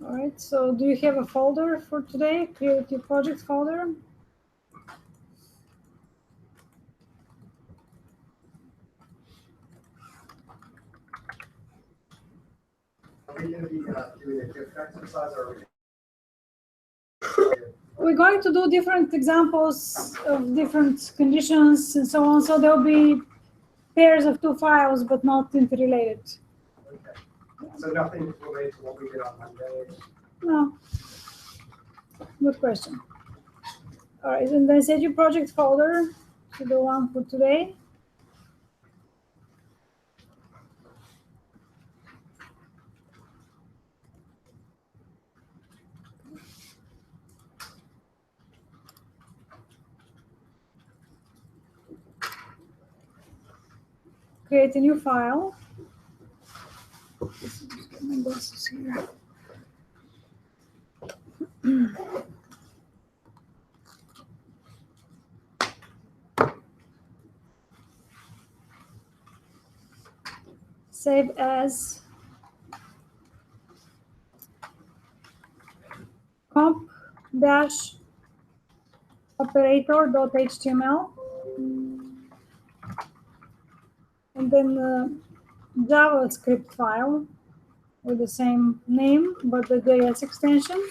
All right, so do you have a folder for today? Create your project folder. Are we going to be doing a different exercise, or are we? We're going to do different examples of different conditions and so on. So there'll be pairs of two files, but not interrelated. Okay. So nothing related to what we did on Monday? No. Good question. All right, and then set your project folder to the one for today. Create a new file. Just get my glasses here. Save as comp-operator.html, and then the JavaScript file with the same name but the JS extension.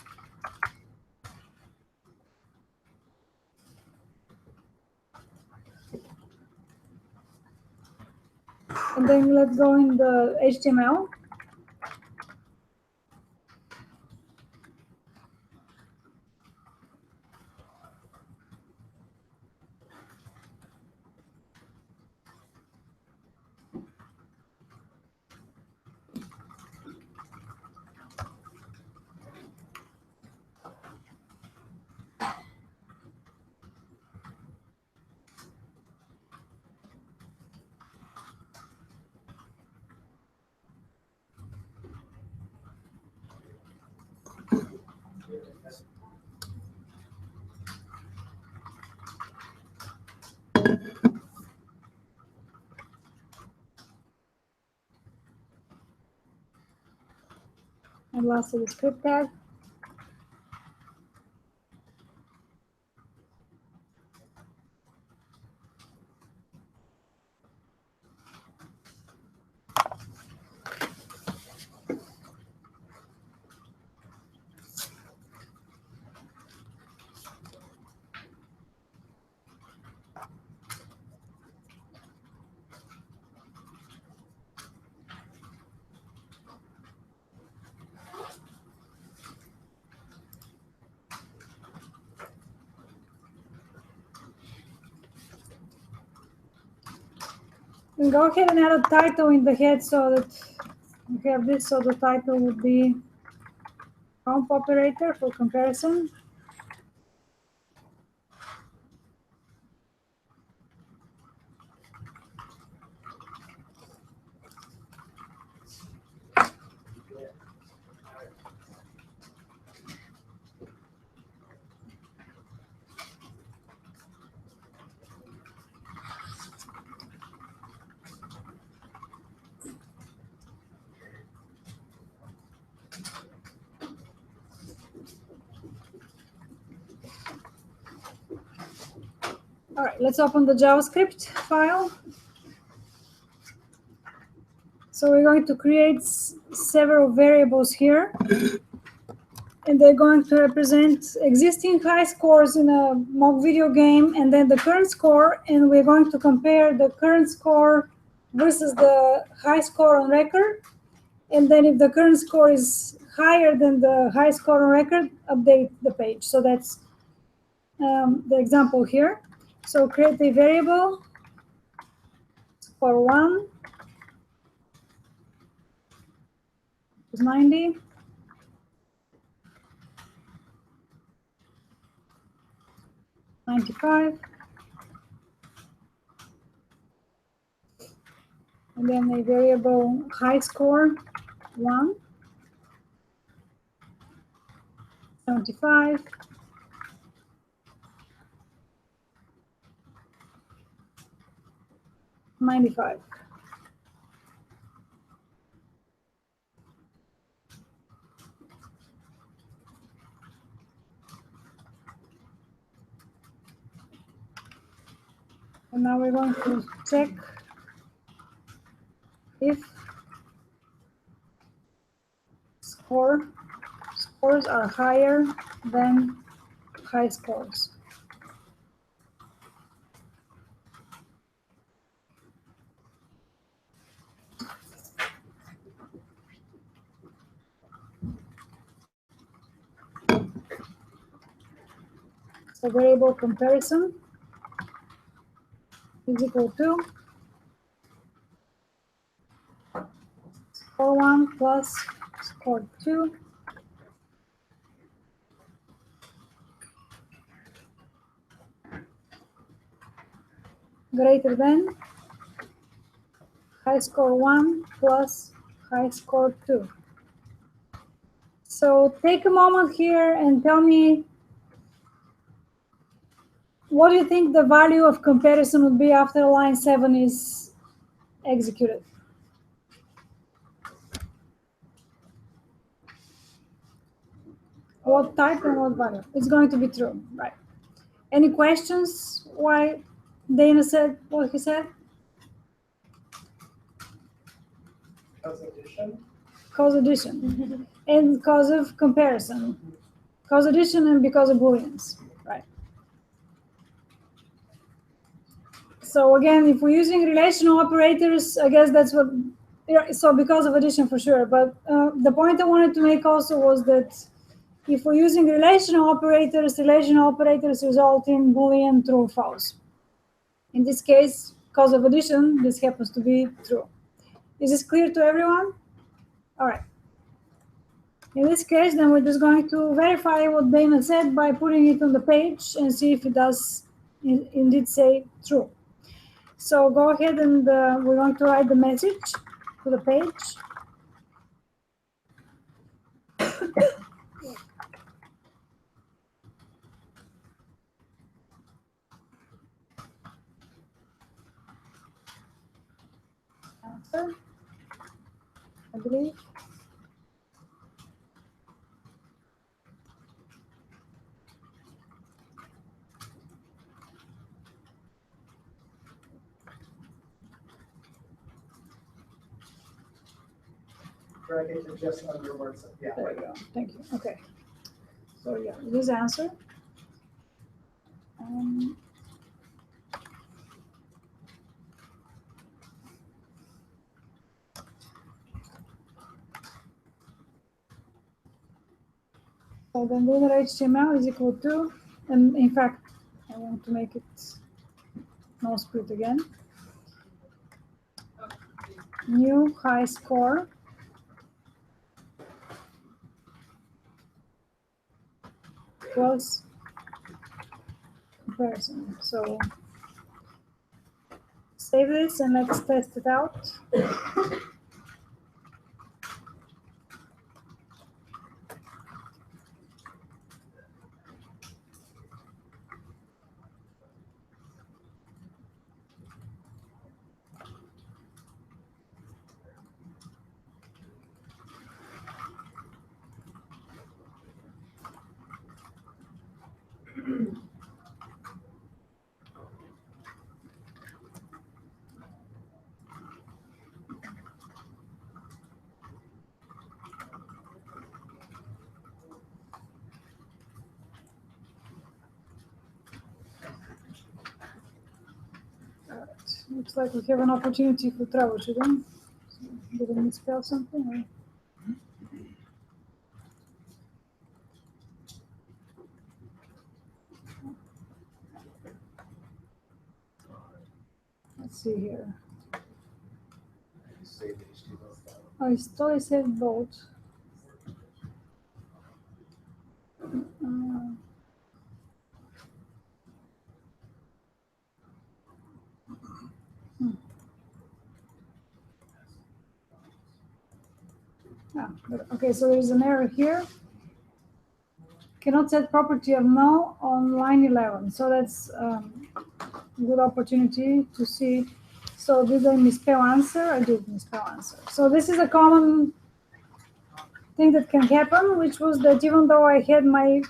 And then let's go in the HTML. And lastly, the script tag. And go ahead and add a title in the head so that we have this, so the title would be comp operator for comparison. All right, let's open the JavaScript file. So we're going to create several variables here, and they're going to represent existing high scores in a mock video game, and then the current score, and we're going to compare the current score versus the high score on record. And then if the current score is higher than the high score on record, update the page. So that's the example here. So create a variable for 1 is 90. 95. And then a variable high score 1. 75. 95. And now we're going to check if scores are higher than high scores. So variable comparison is equal to score 1 plus score 2 greater than high score 1 plus high score 2. So take a moment here and tell me, what do you think the value of comparison would be after line 7 is executed? What type and what value? It's going to be true, right? Any questions why Dana said what he said? Cause addition. Cause addition. And cause of comparison. Cause addition and because of booleans, right? So again, if we're using relational operators, I guess that's what, yeah, so because of addition for sure. But the point I wanted to make also was that if we're using relational operators result in Boolean true or false. In this case, cause of addition, this happens to be true. Is this clear to everyone? All right. In this case, then we're just going to verify what Dana said by putting it on the page and see if it does indeed say true. So go ahead and we're going to write the message to the page. Answer, I believe. Drag it to just under words. Yeah. There you go. Thank you. Okay. So yeah, this answer. So then linear HTML is equal to, and in fact, I want to make it no split again. New high score plus comparison. So save this and let's test it out. Looks like we have an opportunity for troubleshooting. Did I misspell something? Or? Let's see here. Oh, I thought I said both. Okay, so there's an error here. Cannot set property of null on line 11. So that's a good opportunity to see. So did I misspell answer? I did misspell answer. So this is a common thing that can happen, which was that even though I had my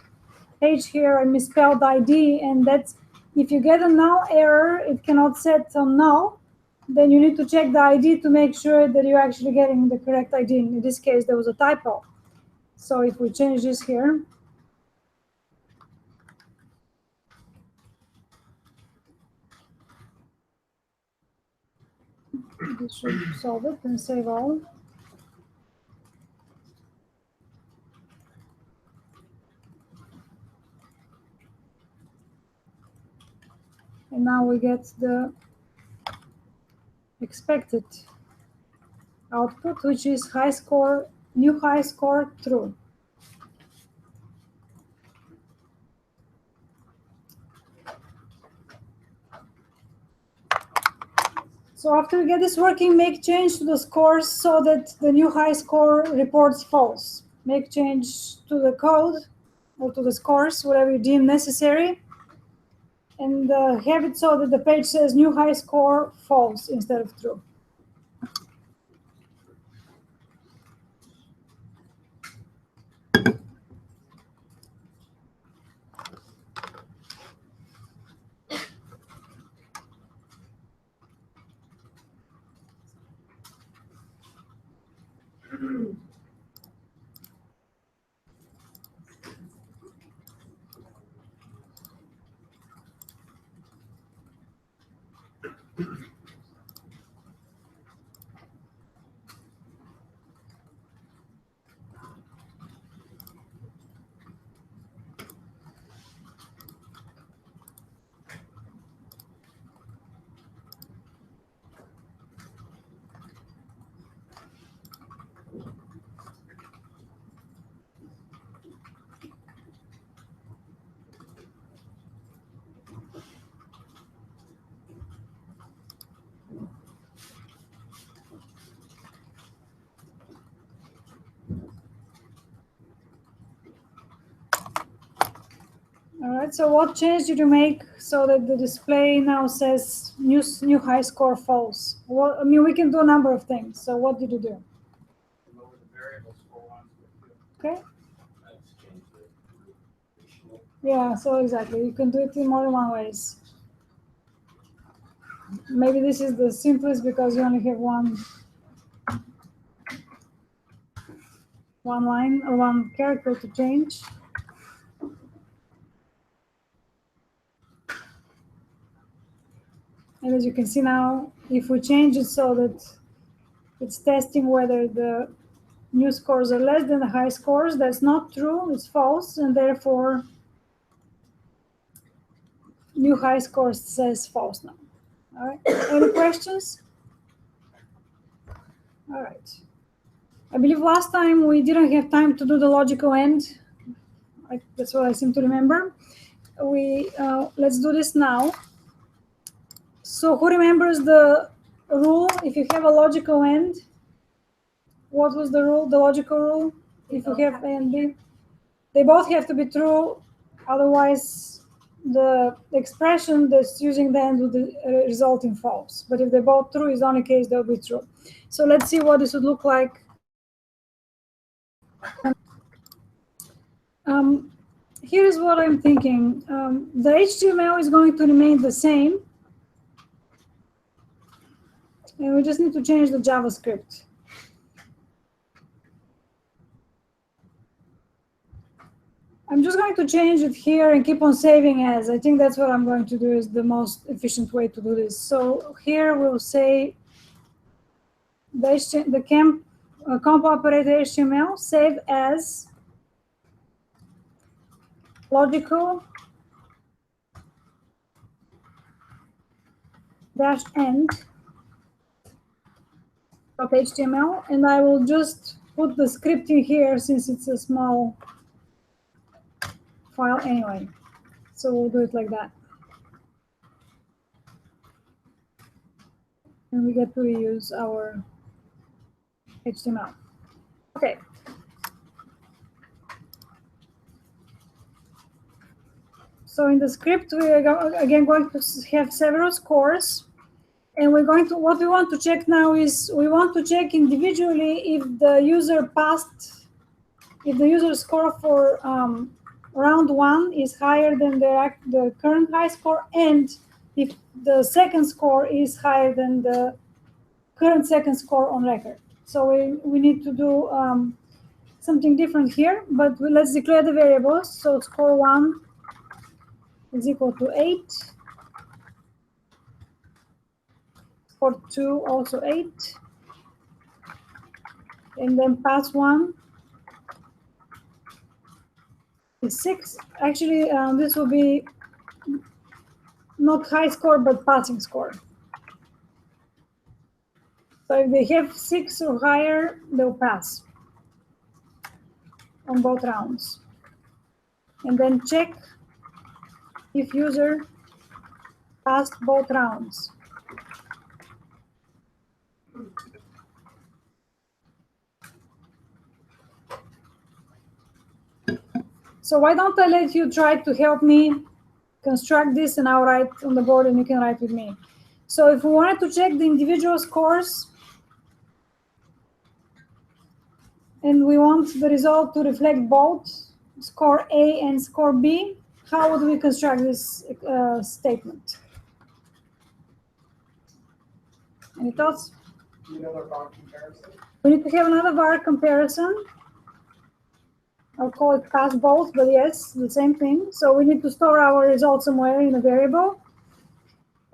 page here, I misspelled ID, and that's If you get a null error, it cannot set on null, then you need to check the ID to make sure that you're actually getting the correct ID. In this case, there was a typo. So if we change this here, this should solve it and save all. And now we get the expected output, which is high score, new high score, true. So after we get this working, make change to the scores so that the new high score reports false. Make change to the code or to the scores, whatever you deem necessary, and have it so that the page says new high score false instead of true. All right, so what change did you make so that the display now says new high score false? Well, I mean, we can do a number of things. So what did you do? Lower the variable score one. Okay. Yeah, so exactly. You can do it in more than one ways. Maybe this is the simplest because you only have one line or one character to change. And as you can see now, if we change it so that it's testing whether the new scores are less than the high scores, that's not true, it's false, and therefore new high scores says false now. All right, any questions? All right. I believe last time we didn't have time to do the logical end. That's what I seem to remember. Let's do this now. So who remembers the rule? If you have a logical end, what was the rule, the logical rule? If you have A and B, they both have to be true. Otherwise, the expression that's using the end would result in false. But if they're both true, is the only case they'll be true. So let's see what this would look like. Here's what I'm thinking. The HTML is going to remain the same. And we just need to change the JavaScript. I'm just going to change it here and keep on saving as. I think that's what I'm going to do, is the most efficient way to do this. So here we'll say the comp operator HTML, save as logical dash end of HTML, and I will just put the script in here since it's a small file anyway. So we'll do it like that. And we get to reuse our HTML. Okay. So in the script, we are again going to have several scores. And we're going to, what we want to check now is we want to check individually if the user passed, if the user score for round one is higher than the current high score, and if the second score is higher than the current second score on record. So we need to do something different here, but let's declare the variables. So score 1 is equal to 8. Score 2 also 8. And then pass 1 is 6. Actually, this will be not high score, but passing score. So if they have 6 or higher, they'll pass on both rounds. And then check if user passed both rounds. So why don't I let you try to help me construct this, and I'll write on the board and you can write with me. So if we wanted to check the individual scores and we want the result to reflect both score A and score B, how would we construct this statement? Any thoughts? Another bar comparison. We need to have another var comparison. I'll call it pass both, but yes, the same thing. So we need to store our result somewhere in a variable.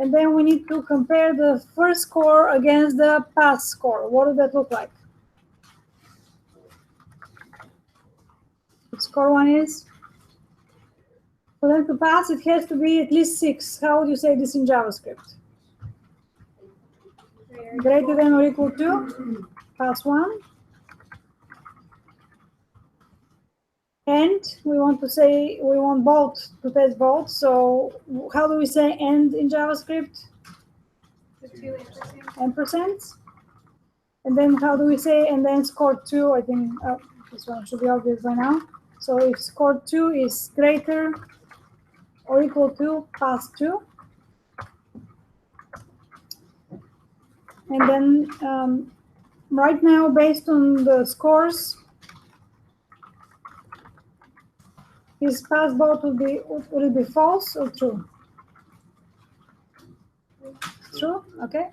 And then we need to compare the first score against the pass score. What does that look like? Score 1 is? For them to pass, it has to be at least 6. How would you say this in JavaScript? Greater than or equal to? Pass 1. And we want to say, we want both to test both. So how do we say and in JavaScript? Ampersand. And then how do we say and then score 2? I think this one should be obvious by now. So if score 2 is greater or equal to pass 2. And then right now, based on the scores, his pass both would it be false or true? True, okay.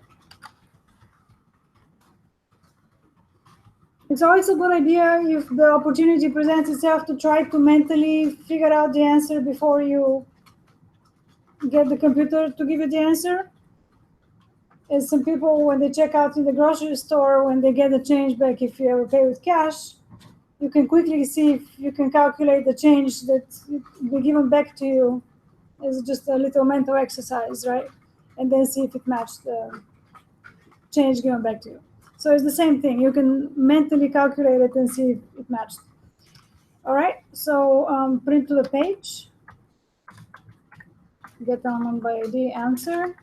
It's always a good idea if the opportunity presents itself to try to mentally figure out the answer before you get the computer to give you the answer. As some people, when they check out in the grocery store, when they get the change back, if you ever pay with cash, you can quickly see if you can calculate the change that will be given back to you as just a little mental exercise, right? And then see if it matched the change given back to you. So it's the same thing. You can mentally calculate it and see if it matched. All right, so print to the page. Get on by ID answer.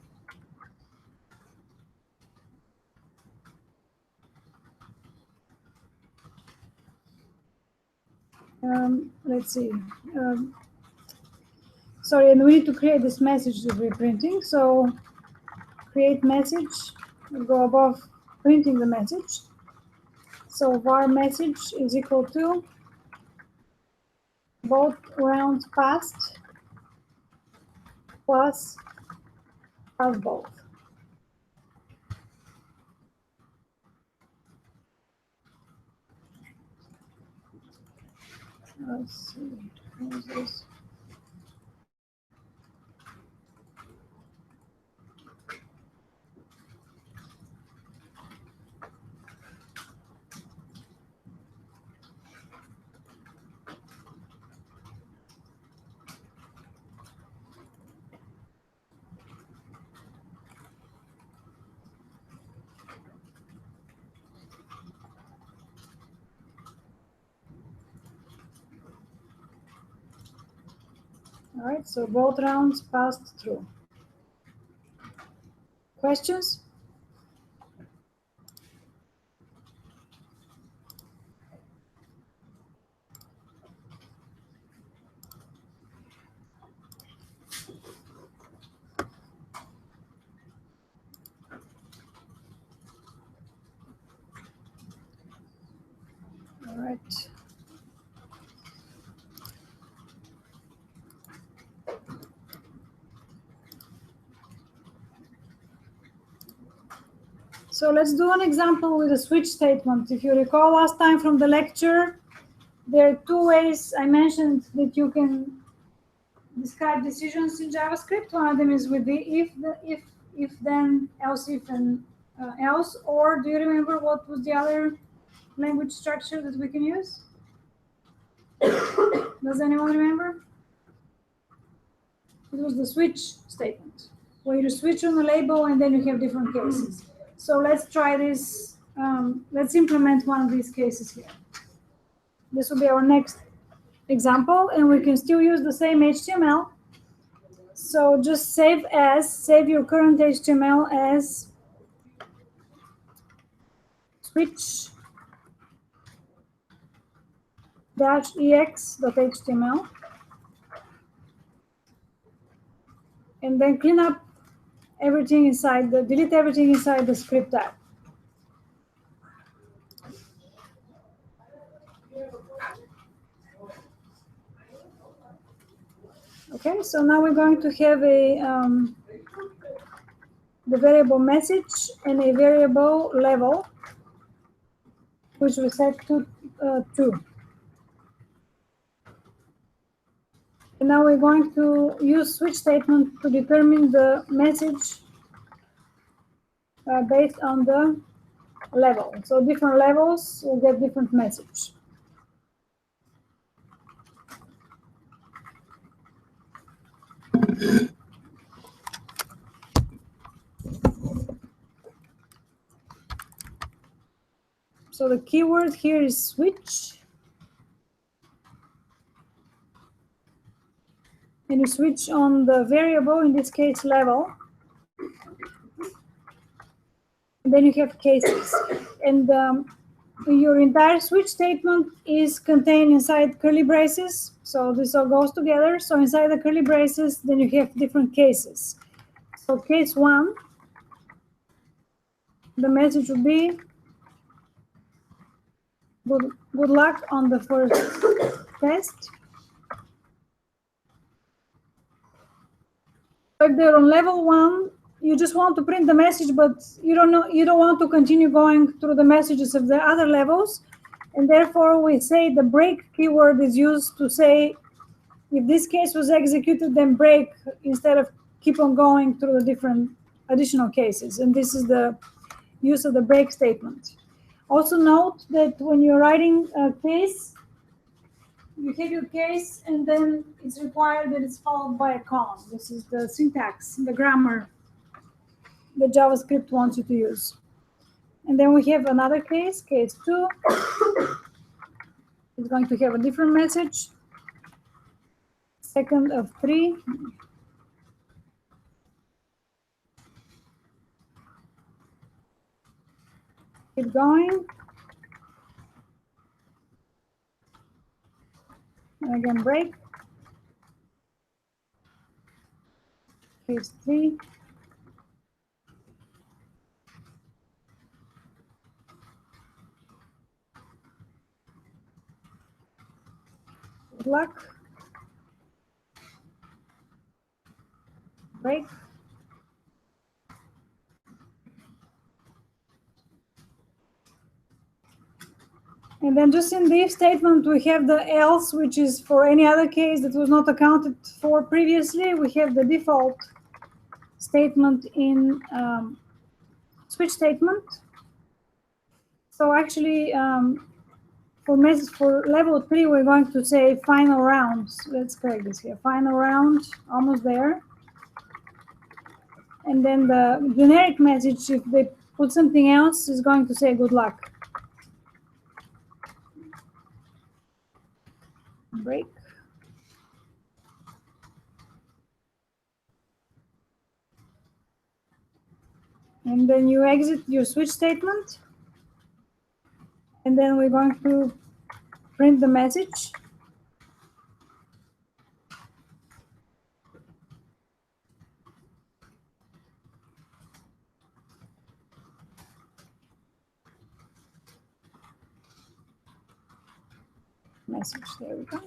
Let's see. Sorry, and we need to create this message that we're printing. So create message, we'll go above printing the message. So var message is equal to both rounds passed plus pass both. Let's see, how is this? All right, so both rounds passed through. Questions? All right. So let's do an example with a switch statement. If you recall last time from the lecture, there are two ways I mentioned that you can describe decisions in JavaScript. One of them is with the if then, else if, and else. Or do you remember what was the other language structure that we can use? Does anyone remember? It was the switch statement, where you switch on the label and then you have different cases. So let's try this. Let's implement one of these cases here. This will be our next example, and we can still use the same HTML. So just save your current HTML as switch-ex.html, and then clean up everything inside delete everything inside the script tag. Okay, so now we're going to have the variable message and a variable level, which we set to 2. And now we're going to use switch statement to determine the message based on the level. So different levels will get different message. So the keyword here is switch. And you switch on the variable, in this case level. And then you have cases. And your entire switch statement is contained inside curly braces. So this all goes together. So inside the curly braces, then you have different cases. So case 1, the message will be good luck on the first test. If they're on level 1, you just want to print the message, but you don't want to continue going through the messages of the other levels, and therefore we say the break keyword is used to say if this case was executed, then break, instead of keep on going through the different additional cases. And this is the use of the break statement. Also note that when you're writing a case, you have your case, and then it's required that it's followed by a column. This is the syntax, the grammar that JavaScript wants you to use. And then we have another case, case 2. It's going to have a different message. Second of 3. Keep going. And again, break. Case 3. Good luck. Break. And then just in the if statement, we have the else, which is for any other case that was not accounted for previously. We have the default statement in switch statement. So actually, for level 3, we're going to say final rounds. Let's correct this here. Final round, almost there. And then the generic message, if they put something else, is going to say good luck. Break. And then you exit your switch statement. And then we're going to print the message. Message, there we go.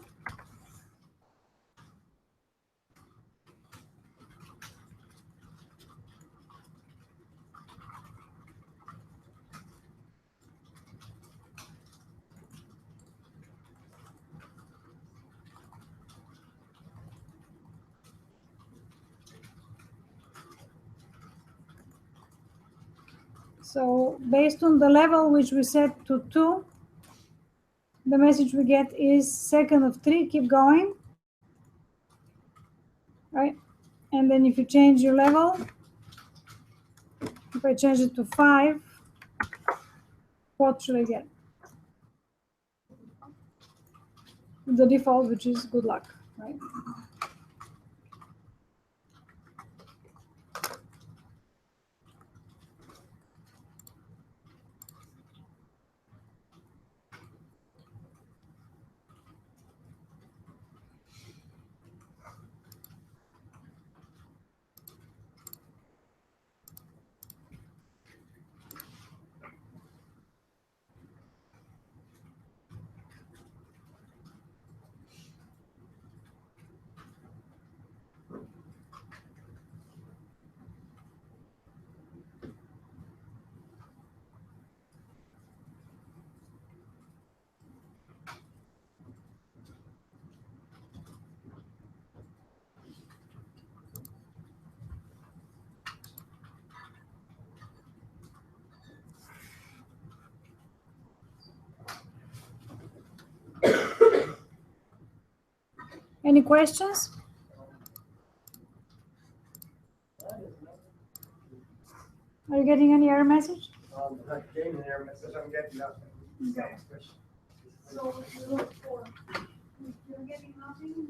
So based on the level which we set to 2, the message we get is second of 3, keep going, right? And then if you change your level, if I change it to 5, what should I get? The default, which is good luck, right? Any questions? Are you getting any error message? Not getting an error message, I'm getting nothing. Okay. So you look for, if you're getting nothing,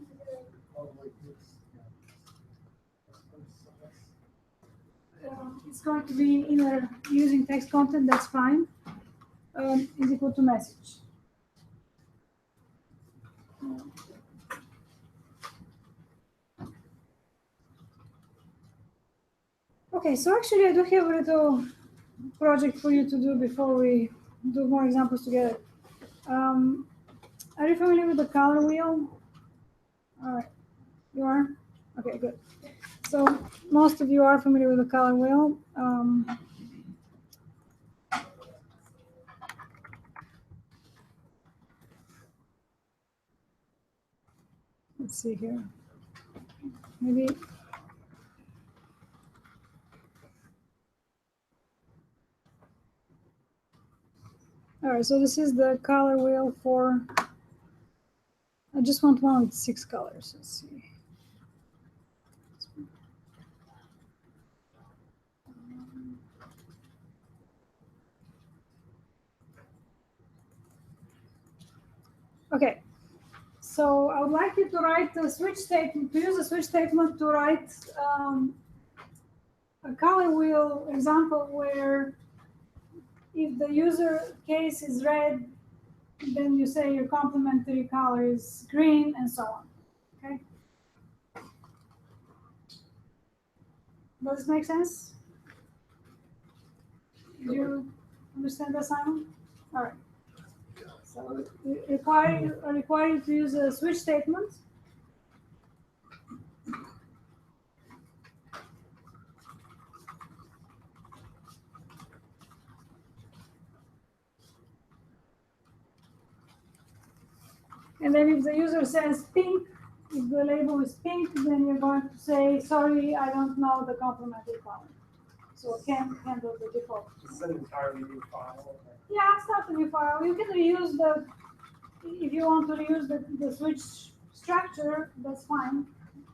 it's going to be either using text content, that's fine, is equal to message. Okay, so actually I do have a little project for you to do before we do more examples together. Are you familiar with the color wheel? All right, you are? Okay, good. So most of you are familiar with the color wheel. Let's see here. Maybe. All right, so this is the color wheel for, I just want one with 6 colors. Let's see. Okay, so I would like you to write a switch statement, to use a switch statement to write a color wheel example where if the user case is red, then you say your complementary color is green and so on, okay? Does this make sense? Do you understand the assignment? All right. So I require you to use a switch statement. And then if the user says pink, if the label is pink, then you're going to say, sorry, I don't know the complementary color. So I can't handle the default. It's an entirely new file. Yeah, it's not a new file. You can reuse the, if you want to reuse the switch structure, that's fine.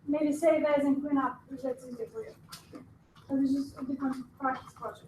Maybe save as and clean up, if that's easier for you. So this is a different practice project.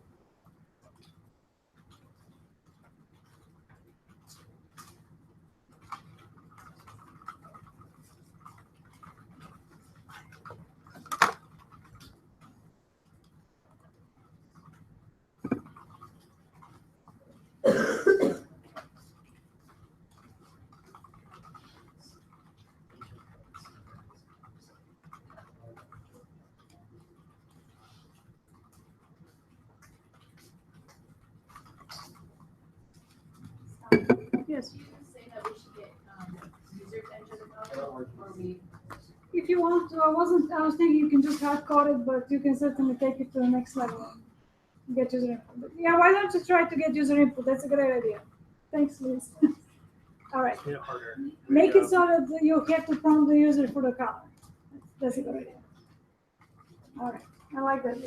Yes. You say that we should get user to enter the code, or we? If you want to, I was thinking you can just hard code it, but you can certainly take it to the next level. Get user input. But yeah, why don't you try to get user input? That's a great idea. Thanks, Liz. All right. Make it harder. Make it so that you have to prompt the user for the color. That's a good idea. All right. I like that.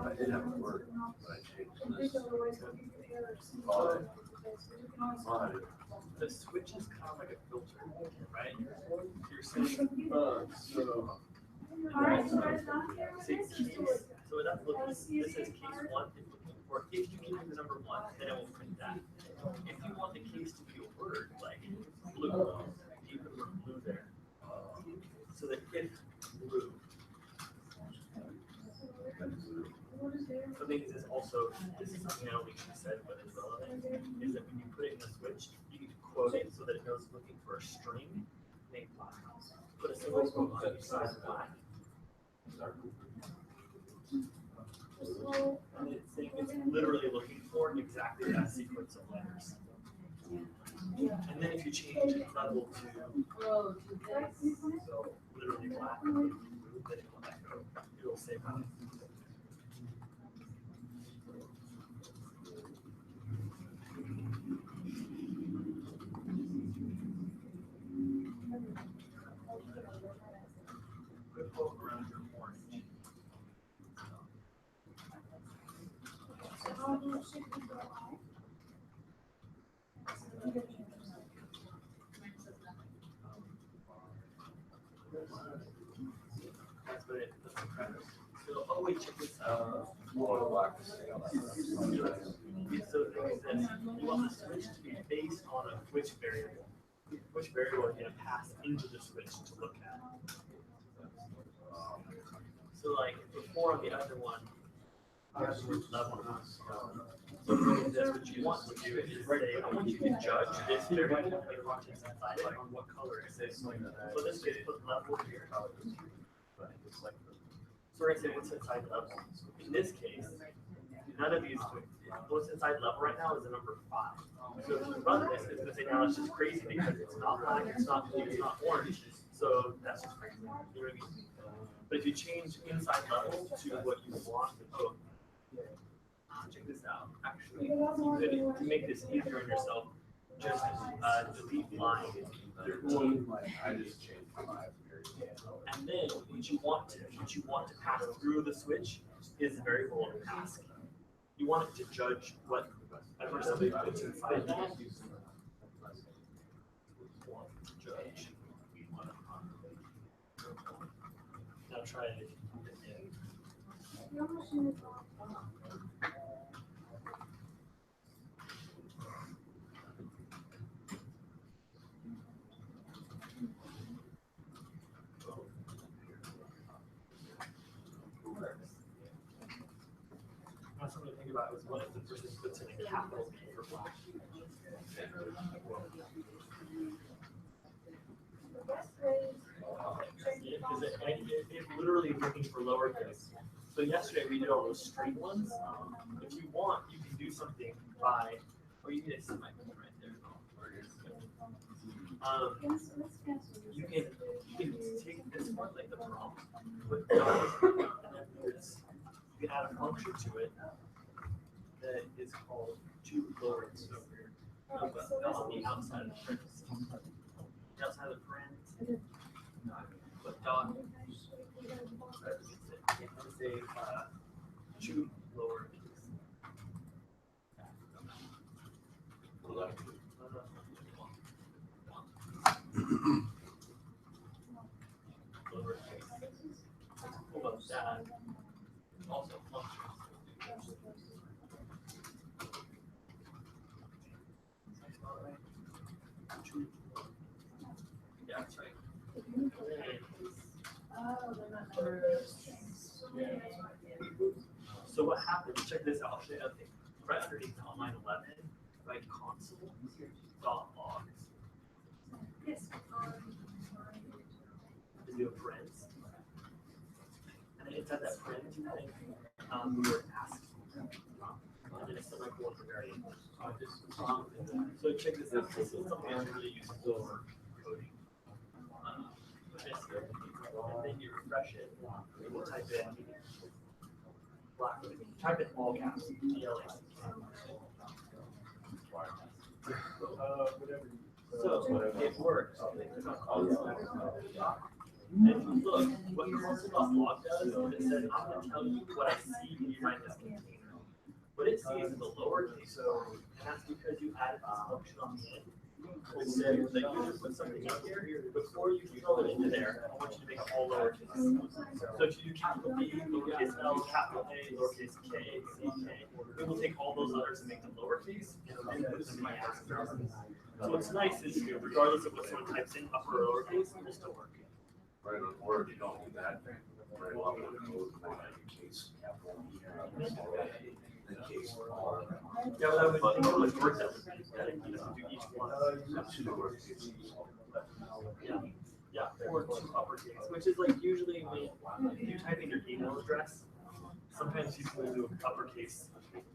I did have a word, but I changed this. The switch is kind of like a filter, right? You're saying, so. Alright, so See, so that's looking, this is case one, it's looking for, if you give me the number one, then it will print that. If you want the case to be a word, like blue, you can put blue there. So that if blue also, this is something I don't think she said, but it's relevant, is that when you put it in a switch, you need to quote it so that it knows looking for a string named black. Put a single quote on each side of black. And it's literally looking for exactly that sequence of letters. And then if you change level to so literally black, then it will echo. It will say black. Quick quote around your orange. That's what it does. So, oh wait, check this out. So the thing is this, you want the switch to be based on a which variable. Which variable are you going to pass into the switch to look at? So like before on the other one, here's level. So this, what you want to do is say, I want you to judge this variable and context inside it on what color it is. So this case, put level here. So we're going to say what's inside level. In this case, none of these, what's inside level right now is the number 5. So if you run this, it's going to say now it's just crazy because it's not black, it's not blue, it's not orange. So that's just crazy. You know what I mean? But if you change inside level to what you want, check this out. Actually, you could, to make this easier on yourself, just delete line 13. I just changed 5. And then what you want to pass through the switch is the variable task. You want it to judge what whatever somebody puts inside that. Judge. Now try it. Now something to think about is what if the person puts in a capital B for black? Because it's literally looking for lowercase. So yesterday we did all those straight ones. If you want, you can do something by, or you need a semicolon right there. You can take this one like the prompt, put dollars, and then you can add a function to it that is called to lowercase over here. On the outside of the parentheses. The outside of the parentheses. Put dot. It's a two lowercase. Hold up that. Also functions. Yeah, that's right. So what happens, check this out, I'll show you another thing. Right underneath on line 11, write console.log. Is do a print. And then inside that print thing, we were asked. And then it's still like one for variable. So check this out. This is something that's really useful for coding. Put this here, and then you refresh it. And we'll type in black. Type in all caps. So it works. And if you look, what console.log does is it says, I'm going to tell you what I see behind this container. What it sees is the lowercase, and that's because you added this function on the end. It said that you should put something in here. Before you throw it into there, I want you to make it all lowercase. So if you do capital B, lowercase L, capital A, lowercase k, ck, it will take all those letters and make them lowercase, and then put them in my answer. So what's nice is, regardless of what someone types in, upper or lowercase, it will still work. Right, or if you don't do that, very well, code like case capital. Yeah, well, I would think how much work that would be, that, you know, do each one. Yeah, yeah, or two uppercase, which is like usually when you type in your email address, sometimes people will do uppercase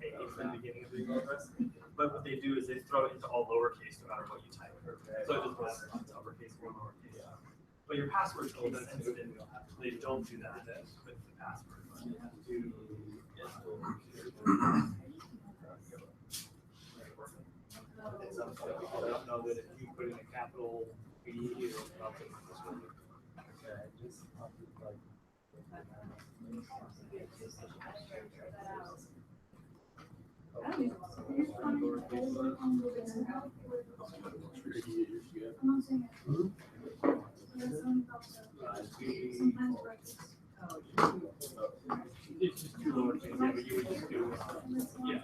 A for the beginning of the email address, but what they do is they throw it into all lowercase no matter what you type. So it just goes into uppercase or lowercase. But your password is case sensitive. They don't do that with the password. I don't know that if you put in a capital B or something. It's just two lowercase, yeah, but you would just do, yeah.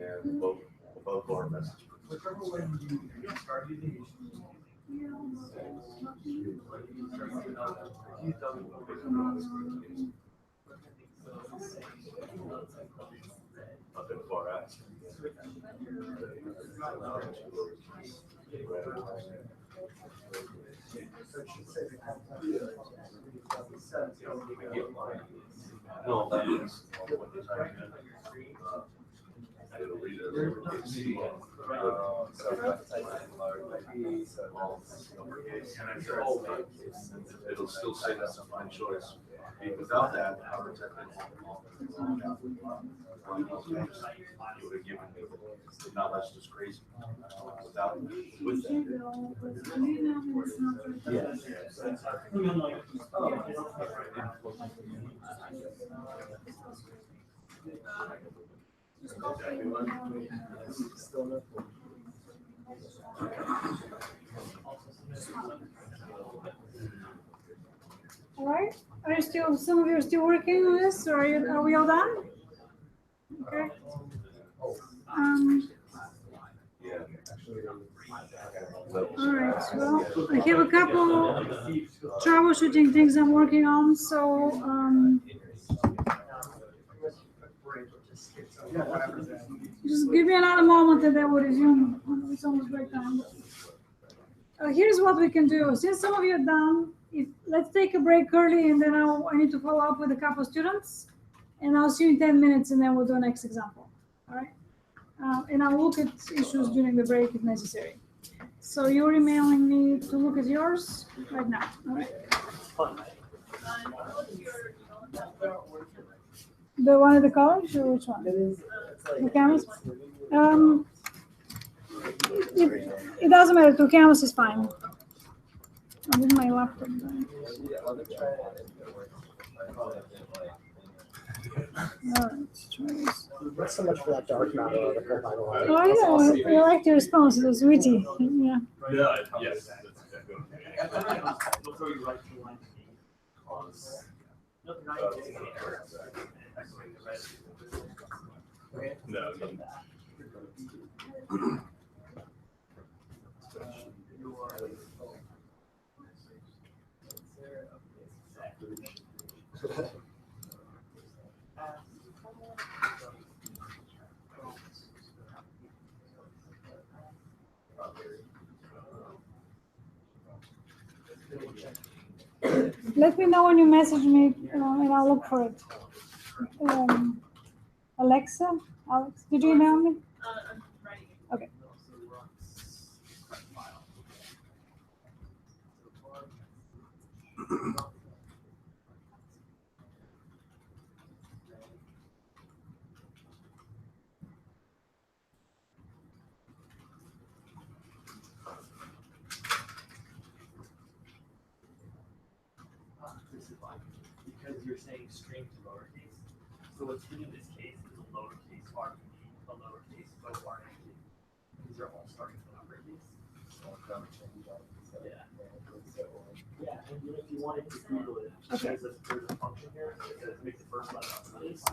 And both our messages. Whichever one you start using, Up in far out. No, that is. It'll read it. It'll still say that's a fine choice. Without that, you would have given me, now that's just crazy. Without, with All right. Are you still? Some of you are still working on this, or are we all done? Okay. All right. Well, I have a couple troubleshooting things I'm working on, so just give me another moment and then we'll resume. It's almost break time. Here's what we can do. Since some of you are done, let's take a break early, and then I need to follow up with a couple of students, and I'll see you in 10 minutes, and then we'll do the next example. All right? And I'll look at issues during the break if necessary. So you're emailing me to look at yours right now. All right? The one at the college, or which one? The campus? It doesn't matter. To campus is fine. I'm in my laptop. Thanks so much for that dark matter article, by the way. Oh, yeah, I liked your response. It was witty. Yeah. Yeah, yes. They'll throw you right to line No. Let me know when you message me, and I'll look for it. Alexa, Alex, did you email me? I'm writing it. Okay. Because you're saying string to lowercase. So what's hidden in this case is a lowercase RED, a lowercase ORNG. These are all starting from uppercase. Yeah. Yeah, and if you wanted to Google it, there's a function here that says make the first letter uppercase,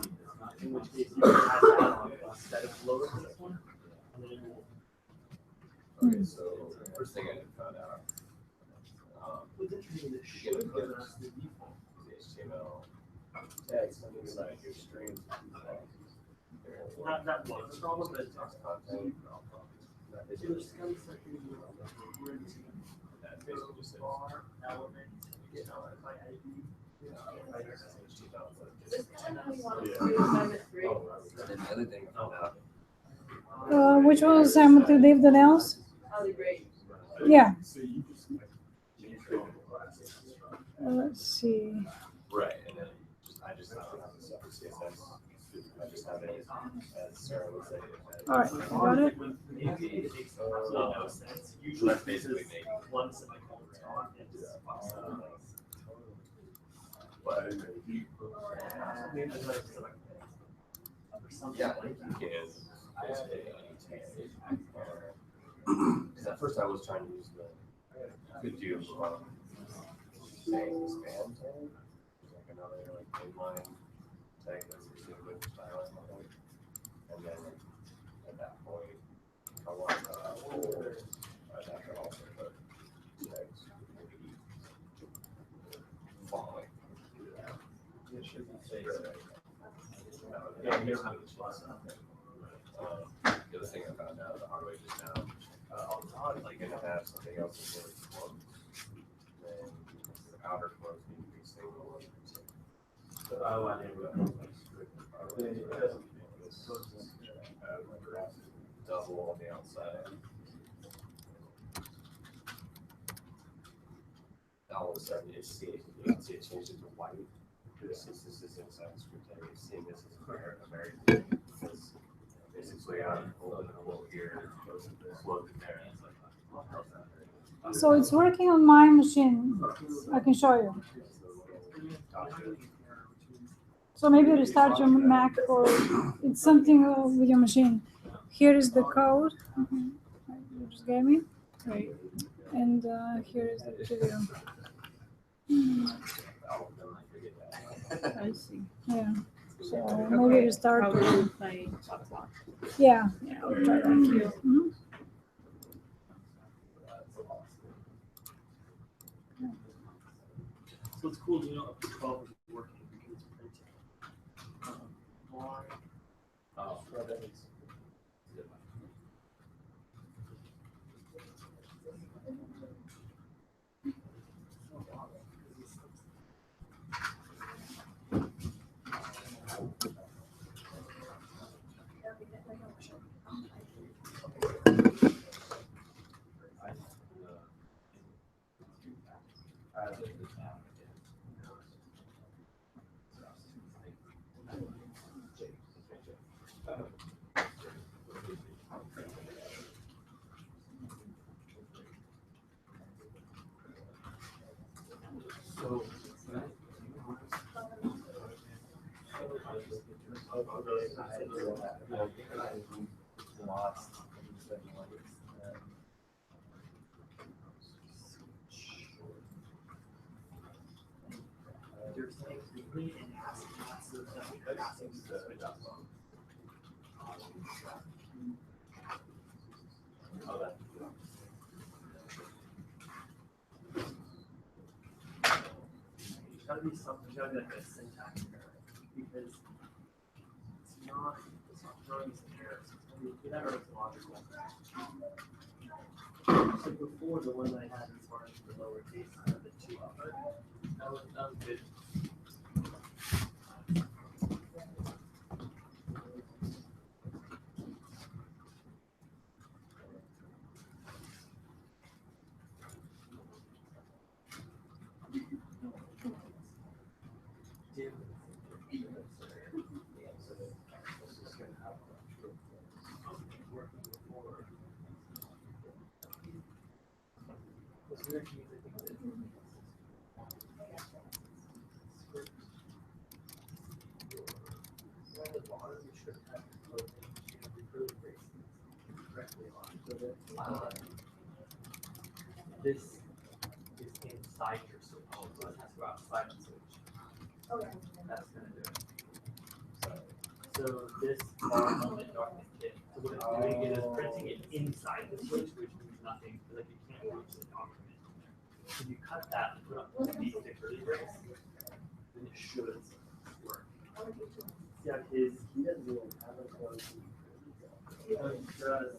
in which case you can add that on instead of the lowercase one, and then it will Okay, so first thing I found out, What's interesting is it you should get a give code, us the default. the HTML text inside your string. That was a problem, but it's Text content. it was kind of something where it's That basically just says, bar element, you know, by ID. This kind of how you want to Yeah. do assignment 3. And then the other thing I found out. Which one was assignment to leave the nails? Oh, the great. Yeah. So you just like, you create the classes. Let's see. Right, and then I just don't have the separate CSS. I just have it as Sarah would say. All right, got it. Maybe it makes absolutely no sense. Usually That's basically this is making. one semicolon on and just fucks it up. But Maybe there's like a semicolon. Or something yeah, like that. you can basically because at first I was trying to use the could do saying span tag, like another like inline tag that's associated with styling, I think. And then at that point, I want I'd have to also put tags following. It should be say Yeah, you don't have to plus up. the other thing I found out the hard way just now, I'm like gonna have something else in there close. Then the outer close need to be single. Oh, I didn't. Double on the outside. All of a sudden, you can see it changed it to white. This is inside the script. And you're seeing this as a very because basically I'm open a little here, close it there, and it's like, oh, how's that? So it's working on my machine. I can show you. So maybe restart your Mac or it's something with your machine. Here is the code you just gave me. Right. And here is the video. I see. Yeah. So maybe restart. Probably play Xbox. Yeah. Yeah. I'll try that. Mhm. So it's cool, you know, up to 12 is working because it's printing. Why? So, there's like really an acid massive there's gotta be something, there's gotta be like a syntax error because it's not throwing some errors. It's gonna be that or it's logical. So before the one that I had as far as the lowercase, the 2 upper, that was good. This is inside your switch. So it has to go outside the switch. Okay. That's gonna do it. So this bar element document kit, so what it's doing is printing it inside the switch, which means nothing, like you can't reach the document. If you cut that and put up these curly braces, then it should work. Yeah, he doesn't even have a close. He does,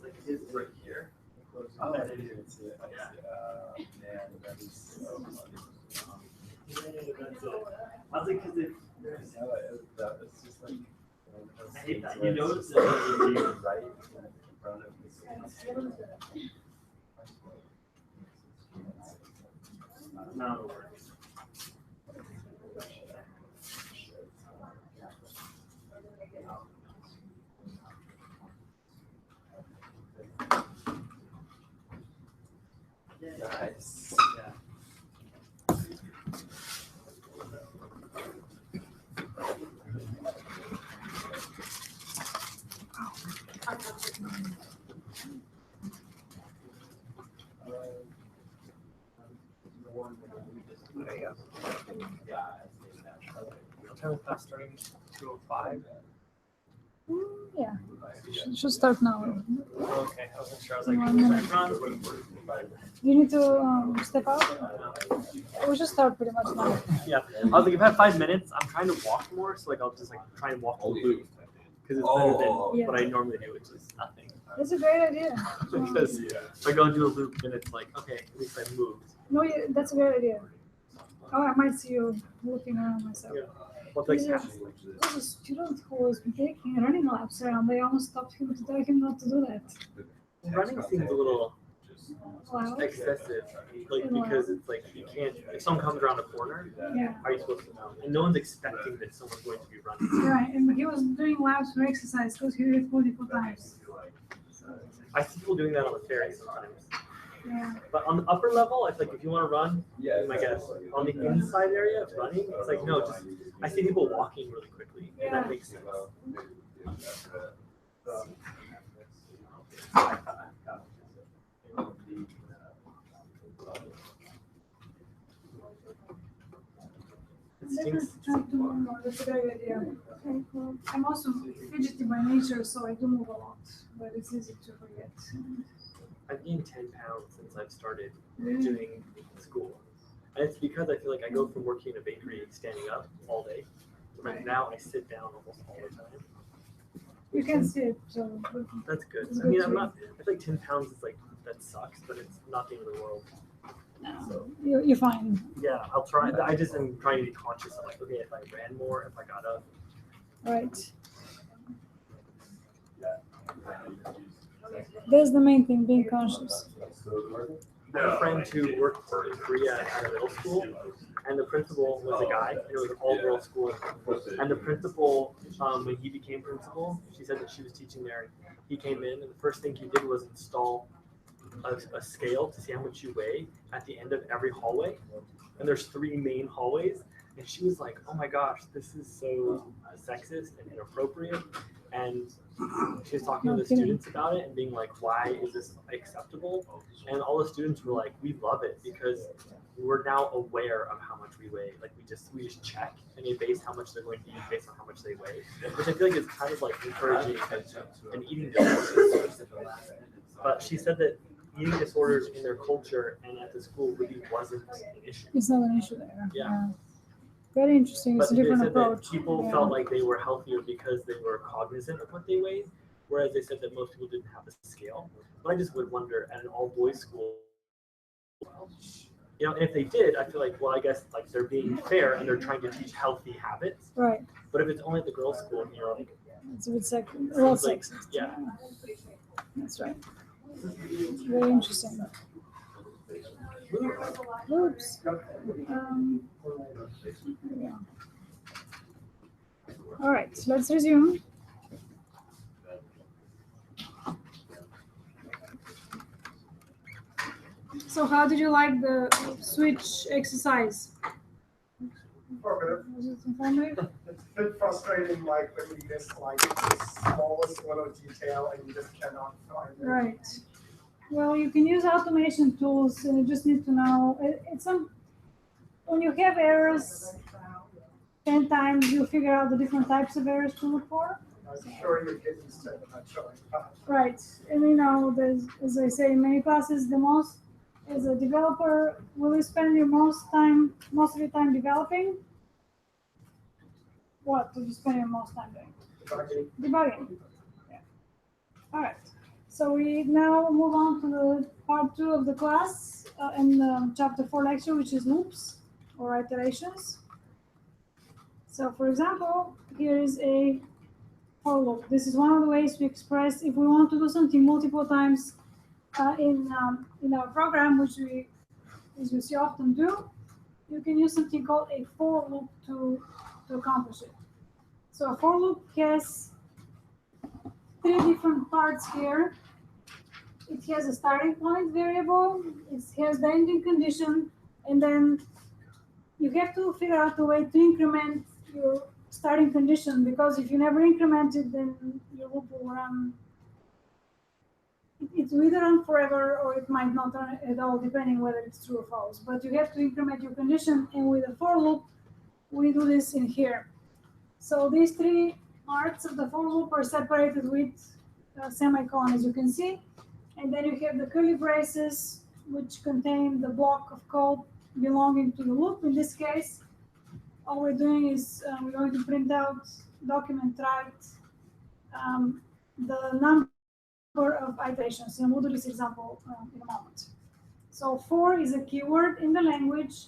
like his right here. Oh, I didn't see it. Man, that is so funny. Yeah, that's it. I was like, because it's just like. I hate that. You notice that Right in front of his. now it works. Nice. Yeah. There you go. What time is class starting? 2:05? Yeah, should start now. Okay, I wasn't sure. I was like, 1 minute. run. Do you need to step out? We should start pretty much now. Yeah, I was like, if I have 5 minutes, I'm trying to walk more, so like I'll just like try and walk the loop because it's better than Yeah. what I normally do, which is nothing. That's a great idea. Because if I go and do a loop, then it's like, okay, at least I moved. No, that's a great idea. Oh, I might see you looking around myself. Yeah. Well, it's like, There's a student who was taking running laps around. They almost stopped him to tell him not to do that. running seems a little Wow. excessive, like because it's like you can't. If someone comes around a corner, Yeah. how are you supposed to know? And no one's expecting that someone's going to be running. Right, and he was doing laps for exercise because he did it multiple times. I see people doing that on the ferry sometimes. Yeah. But on the upper level, I feel like if you want to run, I guess on the inside area of running, it's like no, just I see people walking really quickly, and that makes sense. It stinks. That's a great idea. Okay, cool. I'm also fidgety by nature, so I do move a lot, but it's easy to forget. I've gained 10 pounds since I've started doing school. And it's because I feel like I go from working in a bakery standing up all day. Right now I sit down almost all the time. You can see it, so That's good. It's I mean, good I'm to- not, I feel like 10 pounds is like, that sucks, but it's not the end of the world. So, you're fine. yeah, I'll try. I just am trying to be conscious of like, okay, if I ran more, if I got up. Right. That's the main thing, being conscious. I have a friend who worked in Korea at a middle school, and the principal was a guy, and it was an all-girls school. And the principal, when he became principal, she said that she was teaching there. He came in, and the first thing he did was install a scale to see how much you weigh at the end of every hallway. And there's 3 main hallways, and she was like, "Oh my gosh, this is so sexist and inappropriate." And she was talking to the students about it and being like, "Why is this acceptable?" And all the students were like, "We love it because we're now aware of how much we weigh. Like we just check and they base how much they're going to eat based on how much they weigh," which I feel like is kind of like encouraging an eating disorder. But she said that eating disorders in their culture and at the school really wasn't an issue. It's not an issue there. Yeah. Very interesting. It's But a they different said that approach. people Yeah. felt like they were healthier because they were cognizant of what they weighed, whereas they said that most people didn't have a scale. But I just would wonder at an all-boys school, you know, and if they did, I feel like, well, I guess like they're being fair and they're trying to teach healthy habits. Right. But if it's only at the girls' school, and you're like, It's a bit Sounds well like- sexist. yeah. That's right. Very interesting. Oops. Yeah. All right, let's resume. So how did you like the switch exercise? Informative. Was it informative? It's a bit frustrating, like when you miss like the smallest little detail and you just cannot find it. Right. Well, you can use automation tools, and you just need to know. It's some when you have errors 10 times, you figure out the different types of errors to look for. I'm sure you're getting used to it, I'm not showing that. Right, and there's, as I say in many classes, the most, as a developer, will you spend your most of your time developing? What do you spend your most time doing? Debugging. Yeah. All right. So we now move on to the part 2 of the class in chapter 4 lecture, which is loops or iterations. So for example, here is a for loop. This is one of the ways we express if we want to do something multiple times in our program, which we, as you see, often do. You can use something called a for loop to accomplish it. So a for loop has 3 different parts here. It has a starting point variable, it has the ending condition, and then you have to figure out a way to increment your starting condition, because if you never increment it, then your loop will run. It will either run forever or it might not run at all, depending whether it's true or false. But you have to increment your condition, and with a for loop, we do this in here. So these 3 parts of the for loop are separated with a semicolon, as you can see. And then you have the curly braces, which contain the block of code belonging to the loop. In this case, all we're doing is we're going to print out document write the number of iterations. And we'll do this example in a moment. So for is a keyword in the language.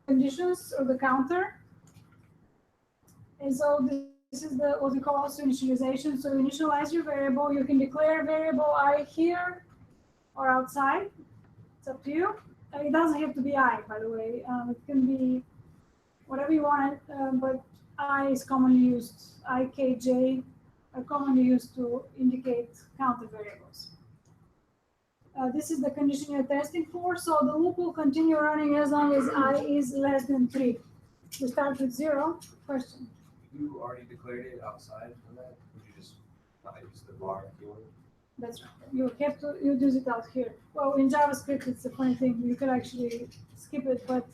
Conditions or the counter. And so this is the what we call also initialization. So you initialize your variable. You can declare variable I here or outside. It's up to you. It doesn't have to be I, by the way. It can be whatever you want, but I is commonly used. I, K, J are commonly used to indicate counter variables. This is the condition you're testing for. So the loop will continue running as long as I is less than 3. We start with 0. Question. You already declared it outside of that? Would you just not use the bar keyword? That's right. You have to use it out here. Well, in JavaScript, it's a funny thing. You can actually skip it, but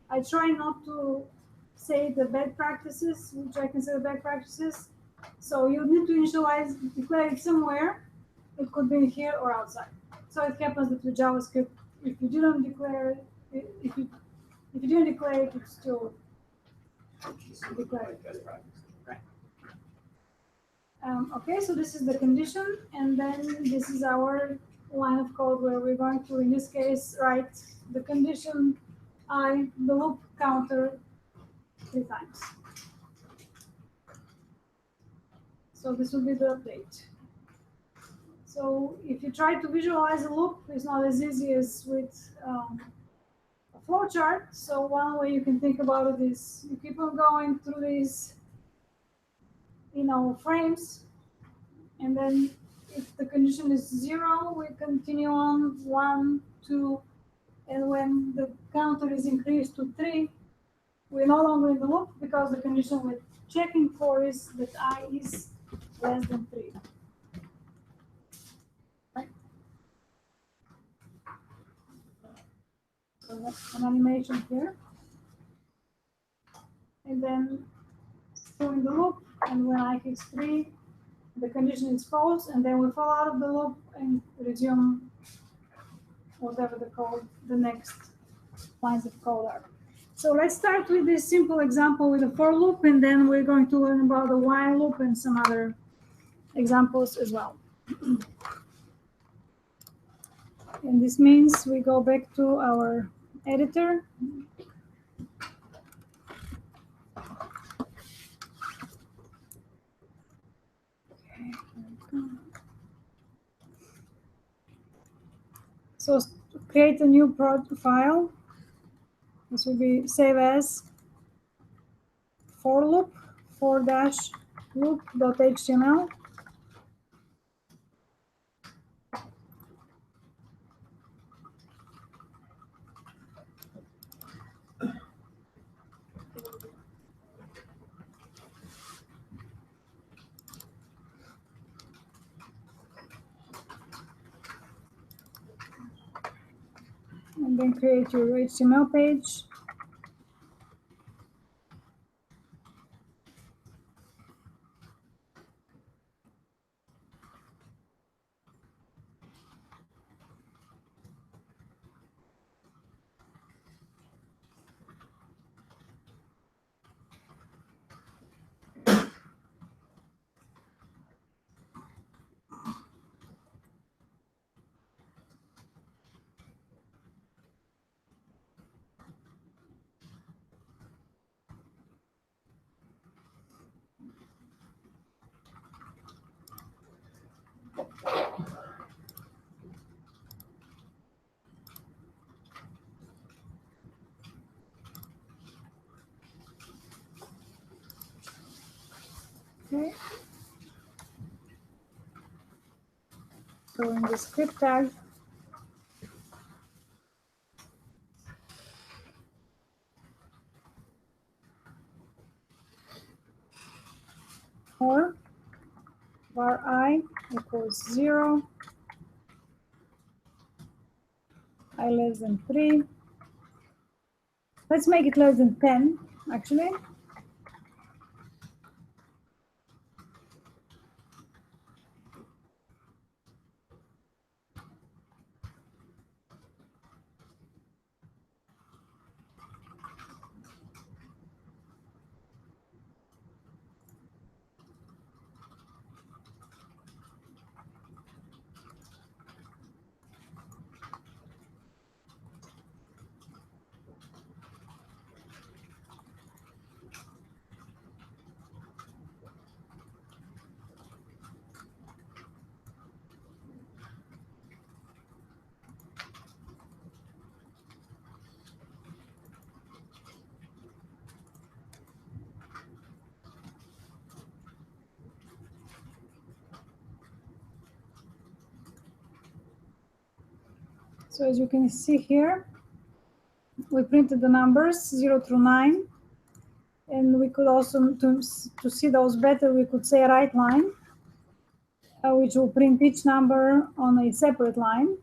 I try not to say the bad practices, which I consider bad practices. So you need to initialize, declare it somewhere. It could be here or outside. So it happens that with JavaScript, if you didn't declare it, if you didn't declare it, it's still declared. Right. Okay, so this is the condition, and then this is our line of code where we're going to, in this case, write the condition I, the loop counter 3 times. So this will be the update. So if you try to visualize a loop, it's not as easy as with a flowchart. So one way you can think about it is you keep on going through these, frames, and then if the condition is 0, we continue on 1, 2, and when the counter is increased to 3, we're no longer in the loop because the condition we're checking for is that I is less than 3. Right? So that's an animation here. And then still in the loop, and when I hit 3, the condition is false, and then we fall out of the loop and resume whatever the next lines of code are. So let's start with this simple example with a for loop, and then we're going to learn about the while loop and some other examples as well. And this means we go back to our editor. So create a new file. This will be save as for loop, for-loop.html. And then create your HTML page. Okay. So in the script tag, or var I equals 0, I less than 3. Let's make it less than 10, actually. So as you can see here, we printed the numbers 0 through 9. And we could also, to see those better, we could say write line, which will print each number on a separate line.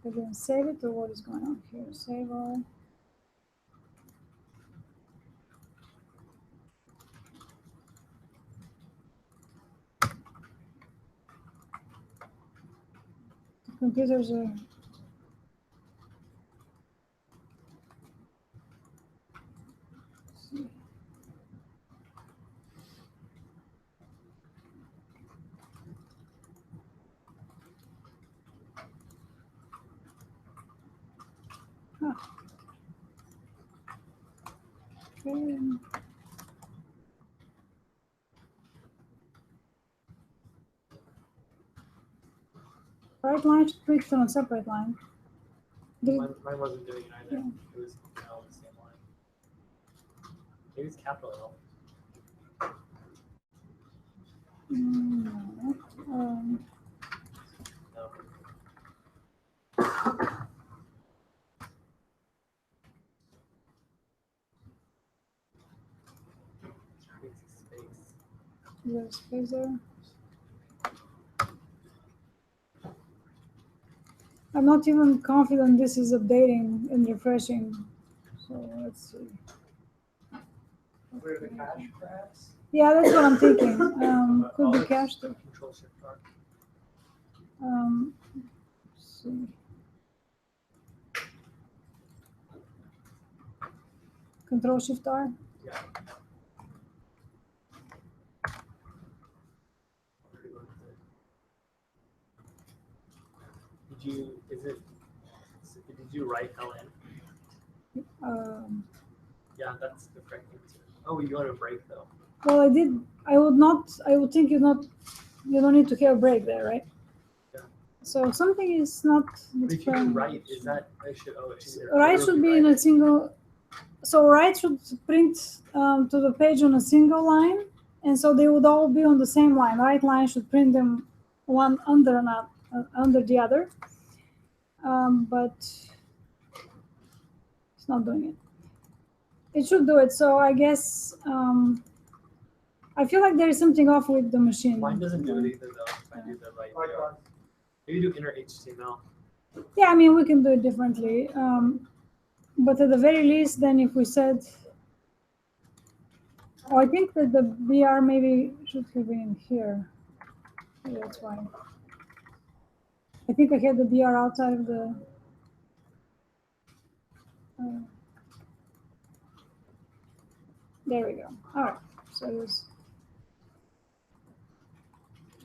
Again, save it, or what is going on here? Save all. Computers are okay. Right line should print on a separate line. Mine wasn't doing it either. Yeah. It was L the same line. Maybe it's capital L. No. No. It's space. There's a space there. I'm not even confident this is updating and refreshing. So let's see. Where the cache perhaps? Yeah, that's what I'm thinking. Could be cached. Control Shift R. Let's see. Control Shift R. Yeah. Did you write LN? Yeah, that's the correct answer. Oh, you got a break though. Well, I did. I would think you don't need to have a break there, right? Yeah. So something is not. But if you do write, is that I should? Oh, it should be. Write should be in a single. So write should print to the page on a single line, and so they would all be on the same line. Write line should print them one under the other, but it's not doing it. It should do it. So I guess I feel like there is something off with the machine. Mine doesn't do it either though. If I do the right. Maybe do inner HTML. Yeah, I mean we can do it differently. But at the very least, then if we said, oh, I think that the BR maybe should have been here. Maybe that's why. I think I had the BR outside of the. There we go. All right. So it was.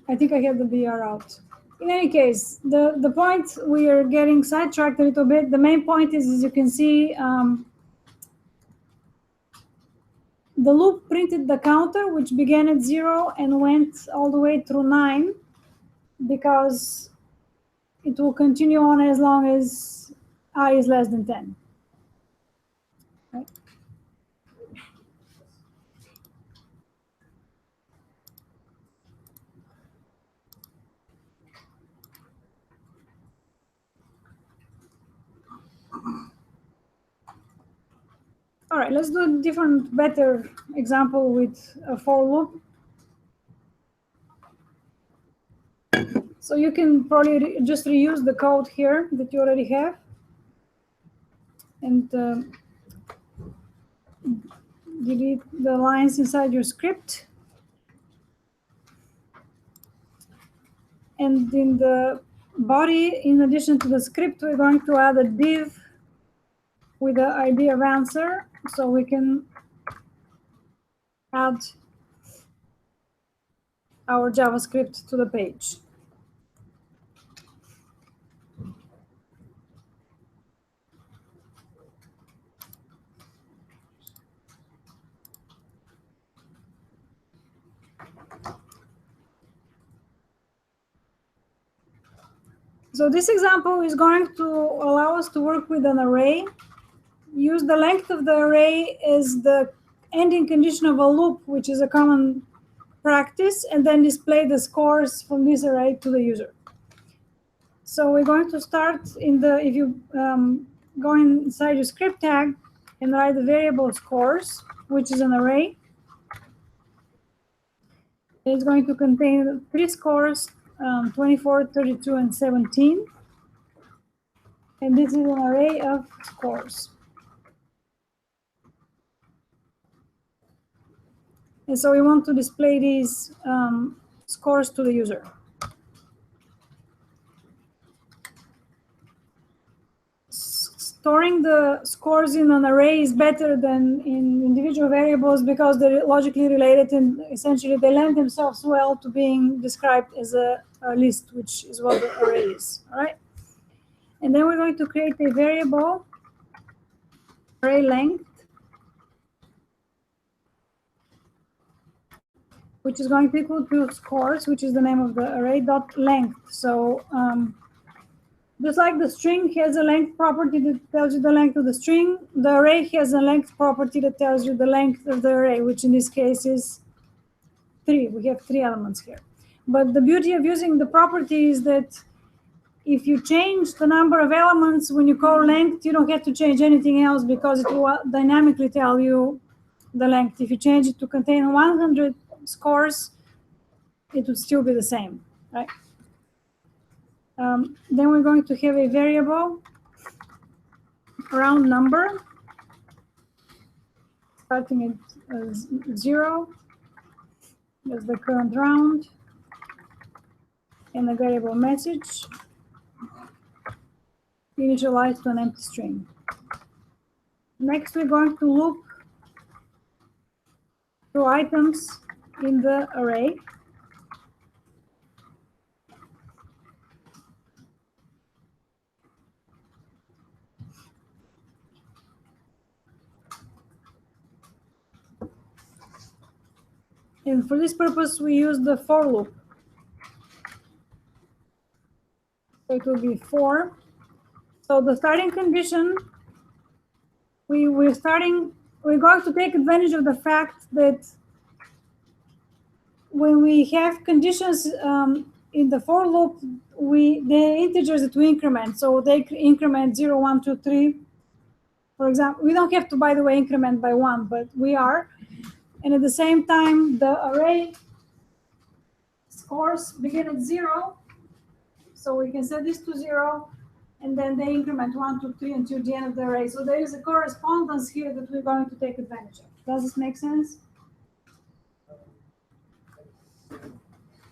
I think I had the BR out. In any case, the point, we are getting sidetracked a little bit. The main point is, as you can see, the loop printed the counter, which began at 0 and went all the way through 9, because it will continue on as long as I is less than 10. Right? right, let's do a different, better example with a for loop. So you can probably just reuse the code here that you already have. And delete the lines inside your script. And in the body, in addition to the script, we're going to add a div with the ID of answer, so we can add our JavaScript to the page. So this example is going to allow us to work with an array, use the length of the array as the ending condition of a loop, which is a common practice, and then display the scores from this array to the user. So we're going to start in the, if you go inside your script tag and write the variable scores, which is an array. It's going to contain 3 scores, 24, 32, and 17. And this is an array of scores. And so we want to display these scores to the user. Storing the scores in an array is better than in individual variables because they're logically related and essentially they lend themselves well to being described as a list, which is what the array is. All right. And then we're going to create a variable array length, which is going to equal to scores, which is the name of the array dot length. So just like the string has a length property that tells you the length of the string, the array has a length property that tells you the length of the array, which in this case is 3. We have 3 elements here. But the beauty of using the property is that if you change the number of elements when you call length, you don't have to change anything else because it will dynamically tell you the length. If you change it to contain 100 scores, it would still be the same, right? Then we're going to have a variable round number starting at 0. That's the current round, and a variable message initialized to an empty string. Next, we're going to loop through items in the array. And for this purpose, we use the for loop. So it will be 4. So the starting condition, we're going to take advantage of the fact that when we have conditions in the for loop, the integers that we increment, so they increment 0, 1, 2, 3. For example, we don't have to, by the way, increment by 1, but we are. And at the same time, the array scores begin at 0. So we can set this to 0, and then they increment 1, 2, 3 until the end of the array. So there is a correspondence here that we're going to take advantage of. Does this make sense?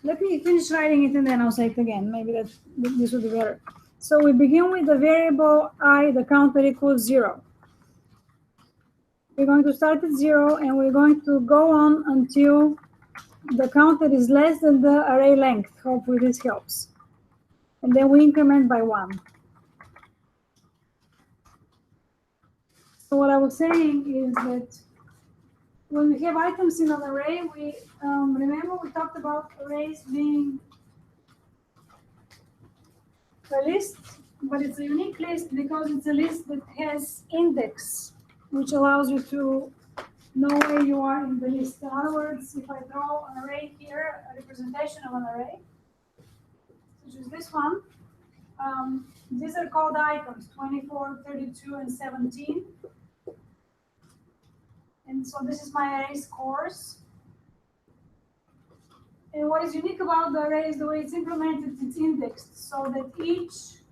Let me finish writing it and then I'll say it again. Maybe this would be better. So we begin with the variable I, the counter equals 0. We're going to start at 0 and we're going to go on until the counter is less than the array length. Hopefully this helps. And then we increment by 1. So what I was saying is that when we have items in an array, we remember we talked about arrays being a list, but it's a unique list because it's a list that has index, which allows you to know where you are in the list. In other words, if I draw an array here, a representation of an array, such as this one, these are called items, 24, 32, and 17. And so this is my array scores. And what is unique about the array is the way it's implemented, it's indexed, so that each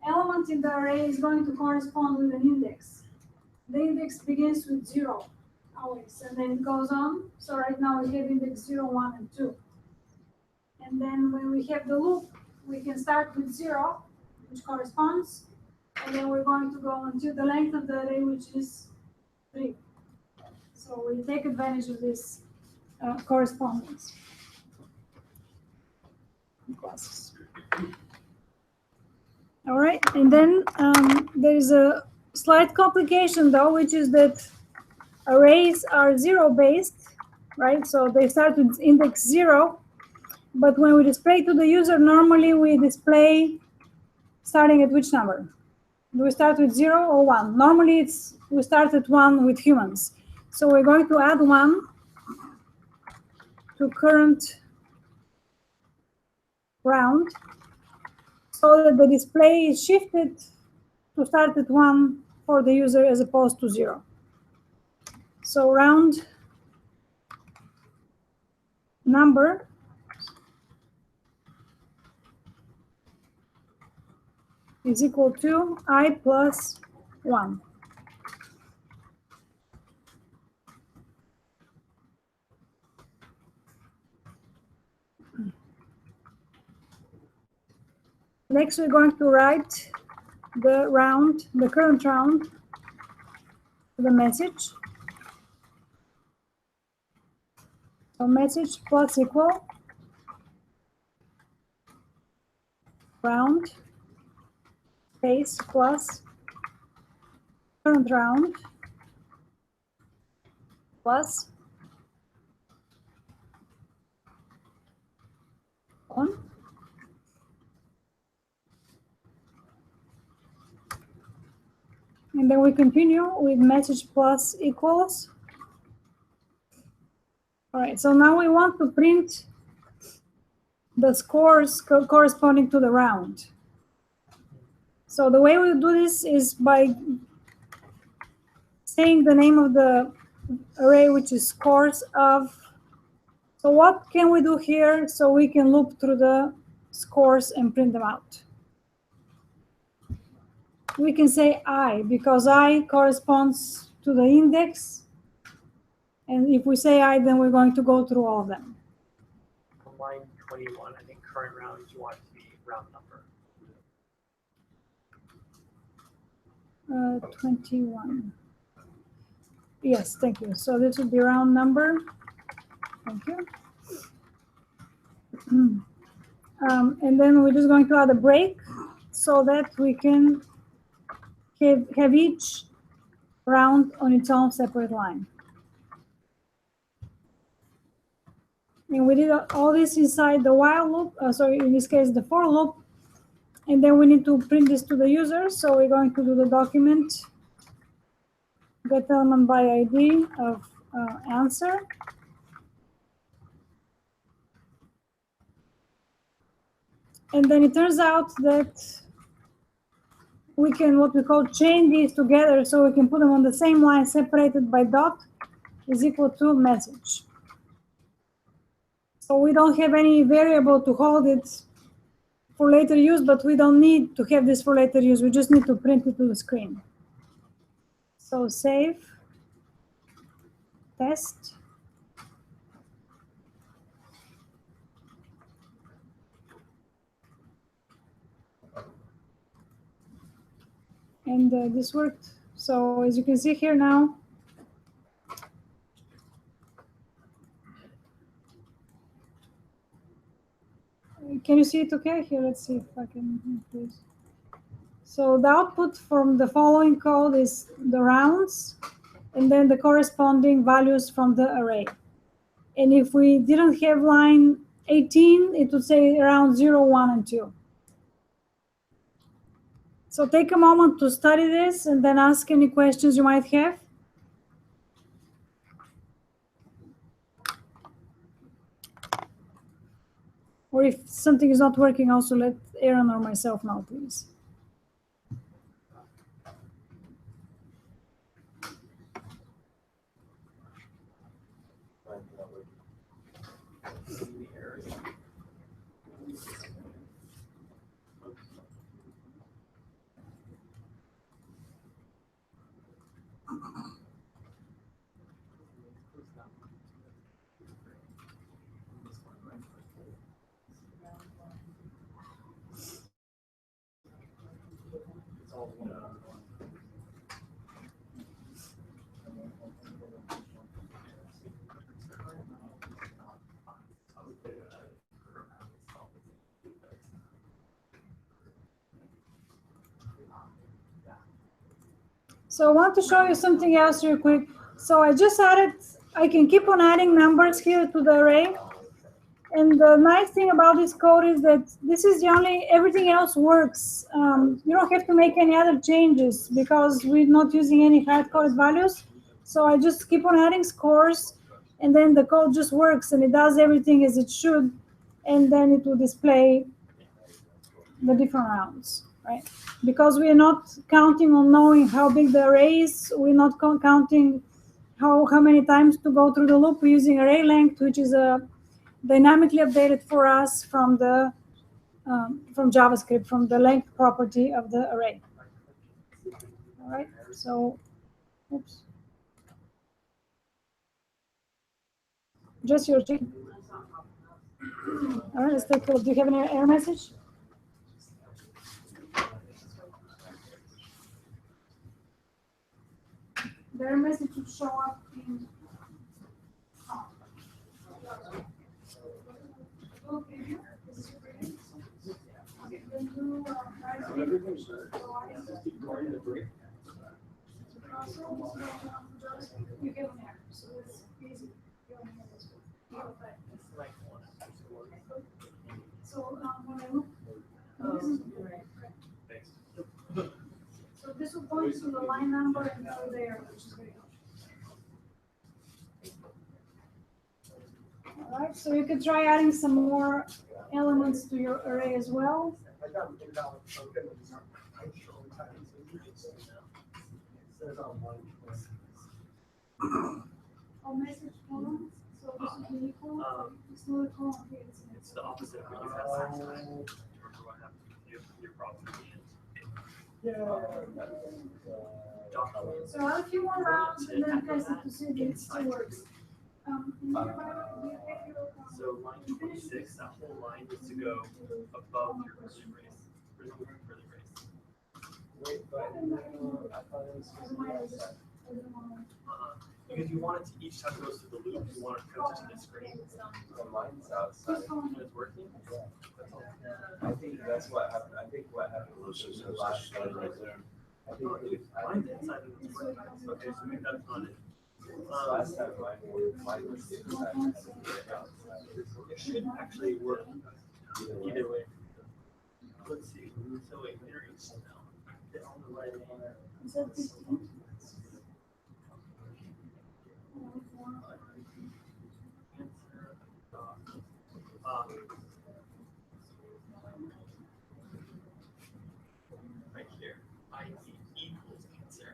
element in the array is going to correspond with an index. The index begins with 0, always, and then it goes on. So right now we have index 0, 1, and 2. And then when we have the loop, we can start with 0, which corresponds, and then we're going to go until the length of the array, which is 3. So we take advantage of this correspondence. Classes. All right, and then there is a slight complication though, which is that arrays are 0-based, right? So they start with index 0, but when we display to the user, normally we display starting at which number? Do we start with 0 or 1? Normally we start at 1 with humans. So we're going to add 1 to current round so that the display is shifted to start at 1 for the user as opposed to 0. So round number is equal to I plus 1. Next, we're going to write the current round, the message. So message plus equal round space plus current round plus 1. And then we continue with message plus equals. All right, so now we want to print the scores corresponding to the round. So the way we do this is by saying the name of the array, which is scores of. So what can we do here so we can loop through the scores and print them out? We can say I, because I corresponds to the index. And if we say I, then we're going to go through all of them. On line 21, I think current round, you want it to be round number. 21. Yes, thank you. So this would be round number. Thank you. And then we're just going to add a break so that we can have each round on its own separate line. And we did all this inside the while loop, sorry, in this case, the for loop. And then we need to print this to the user. So we're going to do the document get element by ID of answer. And then it turns out that we can, what we call, chain these together so we can put them on the same line separated by dot is equal to message. So we don't have any variable to hold it for later use, but we don't need to have this for later use. We just need to print it to the screen. So save, test. And this worked. So as you can see here now, can you see it okay? Here, let's see if I can increase. So the output from the following code is the rounds and then the corresponding values from the array. And if we didn't have line 18, it would say round 0, 1, and 2. So take a moment to study this and then ask any questions you might have. Or if something is not working, also let Aaron or myself know, please. So I want to show you something else real quick. So I just added, I can keep on adding numbers here to the array. And the nice thing about this code is that this is the only, everything else works. You don't have to make any other changes because we're not using any hard-coded values. So I just keep on adding scores, and then the code just works and it does everything as it should. And then it will display the different rounds, right? Because we are not counting on knowing how big the array is. We're not counting how many times to go through the loop. We're using array length, which is dynamically updated for us from the from JavaScript, from the length property of the array. All right, so, oops. Just your chicken. All right, let's take a look. Do you have an error message? The error message should show up in. You get an error, so it's easy. So when I look, so this will point to the line number and through there, which is very helpful. All right, so you could try adding some more elements to your array as well. Oh, message column. So this would be equal. It's not a column here. It's the opposite of what you had last time. Remember what happened with your problem at the end. So I'll a few more rounds and then test it to see if it still works. So line 26, that whole line needs to go above your curly brace. Curly brace. Because you want it to, each time it goes through the loop, you want it to print it to the screen. Mine's outside. And it's working. I think that's what happened. I think what happened was the last slide right there. I think Mine's inside and it's working. Okay, so maybe that's not it. last time mine was inside. It should actually work either way. Let's see. So wait, there is now. It's on the right hand. Is that 15? Right here, ID equals answer.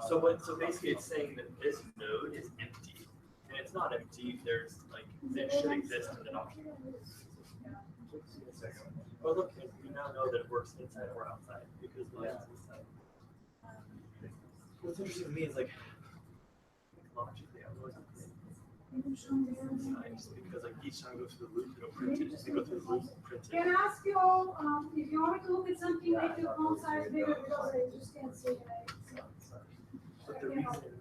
So basically, it's saying that this node is empty, and it's not empty. There's like it should exist in the document. Oh look, we now know that it works inside or outside because mine's inside. What's interesting to me is like logically, I wasn't inside just because like each time it goes through the loop, it'll print it. Just go through the loop, print it. Can I ask you all if you want me to look at something, make your font size bigger because I just can't see it. But the reason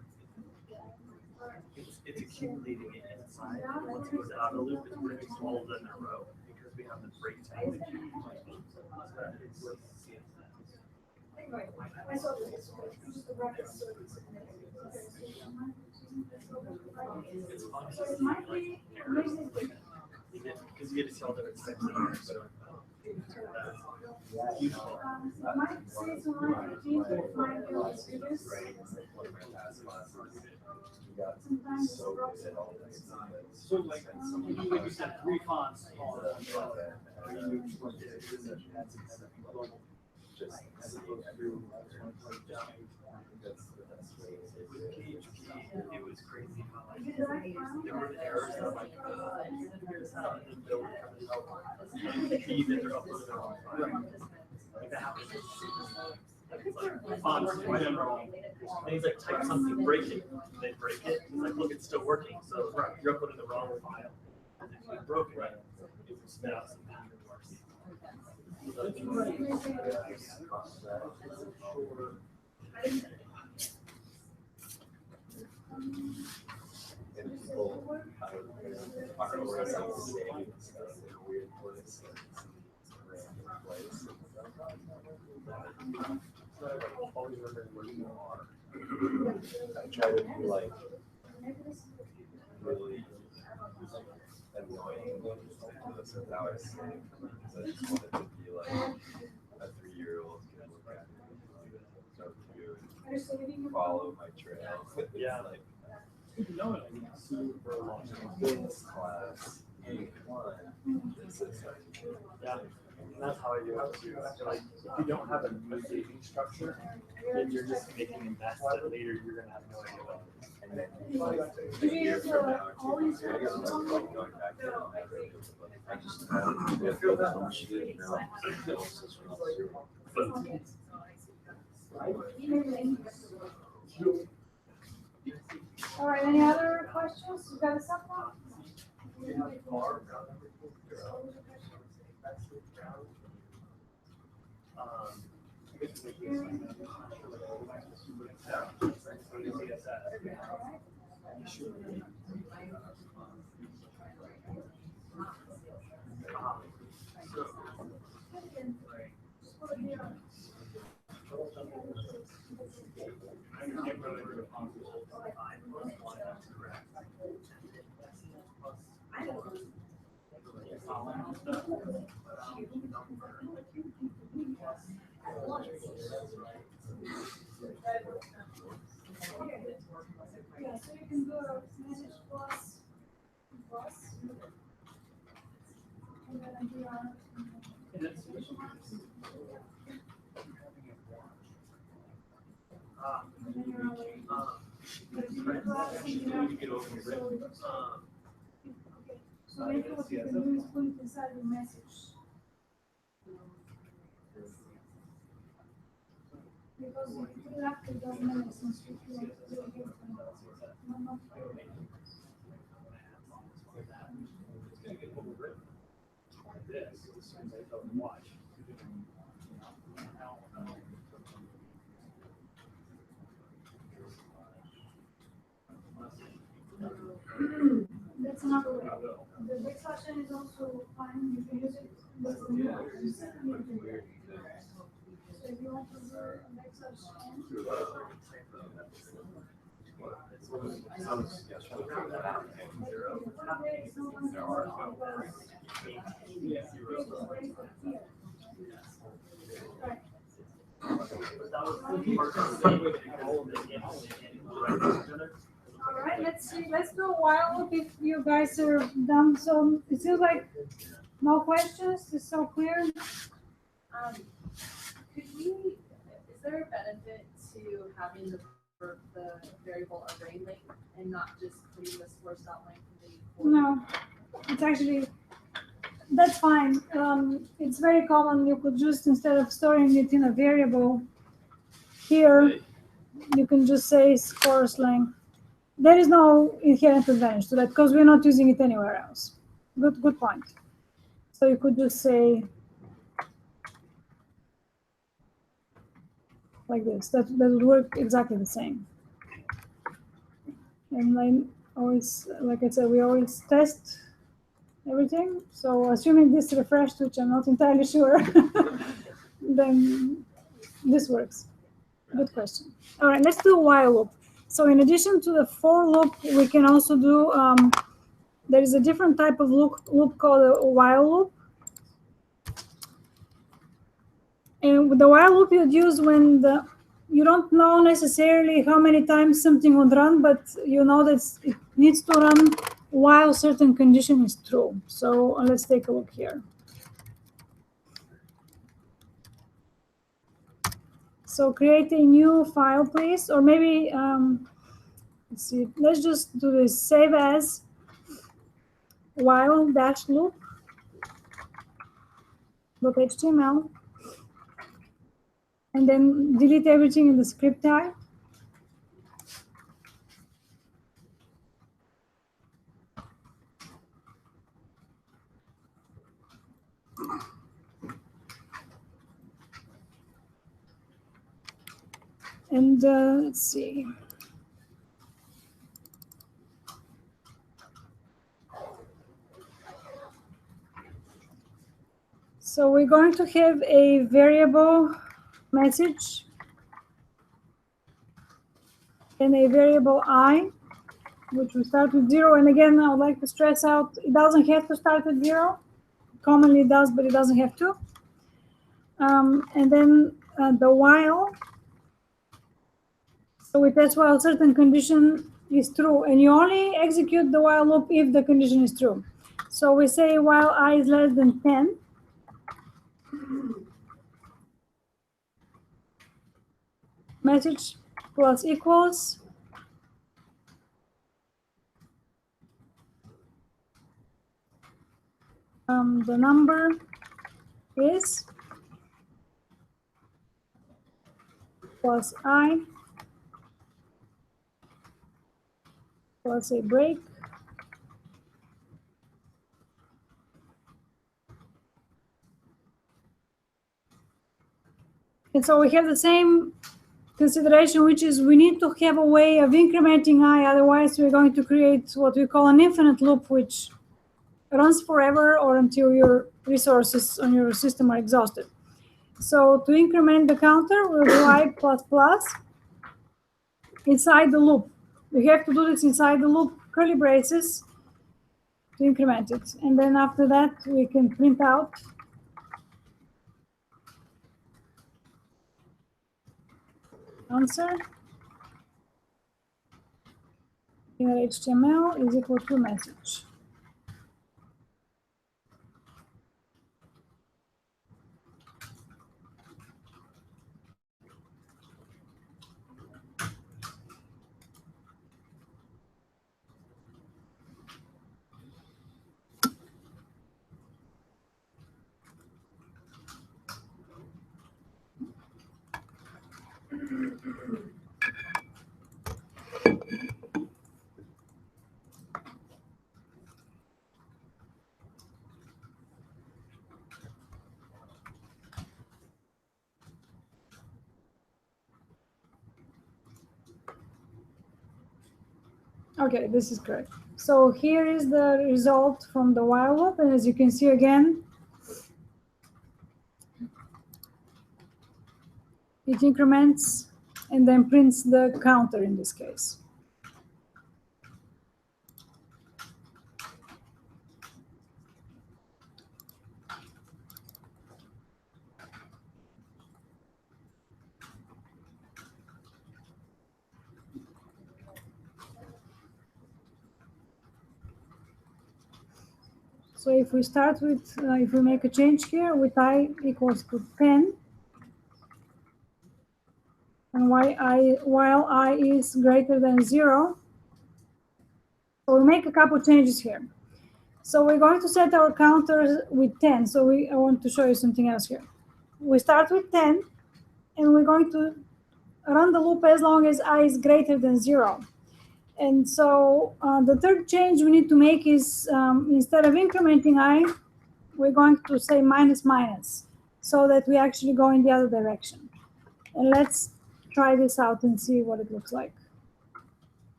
it's accumulating it inside, and once it goes out of the loop, it's bringing all of them in a row because we have this break time. I saw this. Just the brackets, so it's- It's fun. So it might be amazing. Because you get to see all different types of errors. So useful. It might say it's on 15, but it might be on serious. Sometimes it's broken. So like you said, 3 fonts are With PHP, it was crazy how like there were errors that like here's how and they were coming out the key that they're uploading their own file. Like that happens. Like fonts in general. Things like type something, break it, they break it. It's like look, it's still working. So you're uploading the wrong file. And if you broke it, it will spit out some pattern worse. And people are already saying stuff in a weird place, like it's a random place. So I always remember where you are. I try to be like really annoying ridiculous with how I say it, because I just want it to be like a 3-year-old can look at it and be like, so cute, follow my trail. Yeah. It's like No, I didn't see you for a long time. this class, A1, this is like. Yeah. And that's how I do it too. I feel like if you don't have a saving structure, then you're just making a mess that later you're gonna have no idea about. And then like a year from now, 2 years from now, I'm like going back to it. I just I feel that much shit now. All right, any other questions? You got a someone? Yeah, so you can do a message plus. And then we are. So maybe what you can do is put it inside the message. Because if you put it after, it doesn't make sense if you want to do it here. That's another way. The backslash is also fine. You can use it. That's the new one. So if you want to do a backslash n, Sounds, yeah, trying to figure that out. There are all right, let's see. Let's do a while loop if you guys are done. So it seems like no questions. It's so clear. Could we, is there a benefit to having the variable array length and not just putting the source dot length in the No, it's actually, that's fine. It's very common. You could just, instead of storing it in a variable, here, you can just say course length. There is no inherent advantage to that because we're not using it anywhere else. Good point. So you could just say like this. That would work exactly the same. And then always, like I said, we always test everything. So assuming this refreshed, which I'm not entirely sure, then this works. Good question. All right, let's do a while loop. So in addition to the for loop, we can also do, there is a different type of loop called a while loop. And with the while loop you'd use when you don't know necessarily how many times something would run, but you know that it needs to run while certain condition is true. So let's take a look here. So create a new file, please, or maybe, let's see, let's just do this, save as while dash loop .html, and then delete everything in the script tag. And let's see. So we're going to have a variable message and a variable I, which will start with 0. And again, I would like to stress out, it doesn't have to start at 0. Commonly it does, but it doesn't have to. And then the while. So we test while a certain condition is true, and you only execute the while loop if the condition is true. So we say while I is less than 10, message plus equals the number is plus I plus a break and so we have the same consideration, which is we need to have a way of incrementing I, otherwise we're going to create what we call an infinite loop, which runs forever or until your resources on your system are exhausted. So to increment the counter, we'll do I plus plus inside the loop. We have to do this inside the loop, curly braces, to increment it. And then after that, we can print out answer in HTML is equal to message. Okay, this is correct. So here is the result from the while loop, and as you can see again, it increments and then prints the counter in this case. So if we start with, if we make a change here with I equals to 10, and while I is greater than 0, so we'll make a couple changes here. So we're going to set our counter with 10. So I want to show you something else here. We start with 10, and we're going to run the loop as long as I is greater than 0. And so the third change we need to make is instead of incrementing I, we're going to say minus minus so that we actually go in the other direction. And let's try this out and see what it looks like.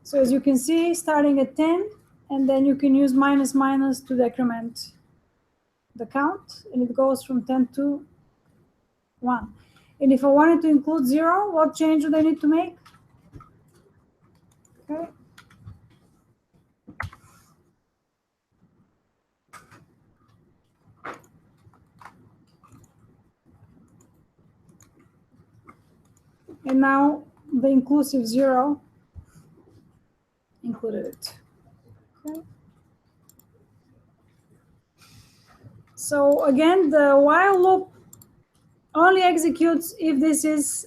So as you can see, starting at 10, and then you can use minus minus to decrement the count, and it goes from 10 to 1. And if I wanted to include 0, what change would I need to make? Okay. And now the inclusive 0 included it. Okay. So again, the while loop only executes if this is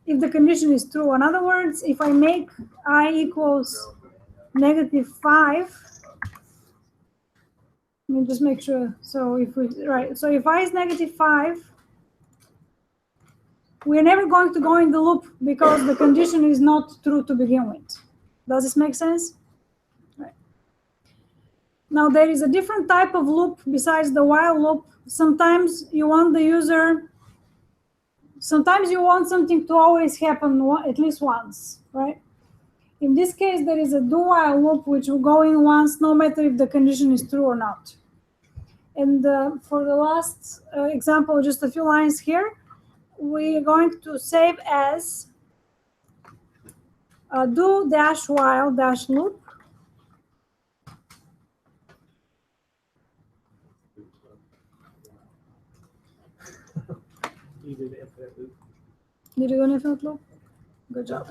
if the condition is true. In other words, if I make I equals -5, let me just make sure. So if we so if I is -5, we're never going to go in the loop because the condition is not true to begin with. Does this make sense? Right. Now there is a different type of loop besides the while loop. Sometimes you want the user sometimes you want something to always happen at least once, right? In this case, there is a do while loop which will go in once, no matter if the condition is true or not. And for the last example, just a few lines here, we are going to save as do dash while dash loop. You did the infinite loop. Did you do an infinite loop? Good job.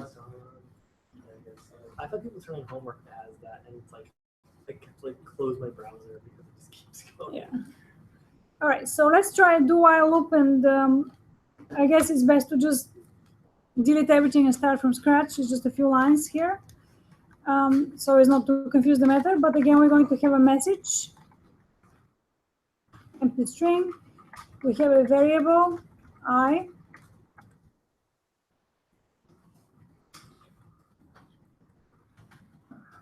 I thought people turning homework as that, and it's like I kept like close my browser because it just keeps going. Yeah. All right, so let's try do while loop, and I guess it's best to just delete everything and start from scratch. It's just a few lines here, so as not to confuse the matter. But again, we're going to have a message, empty string. We have a variable I.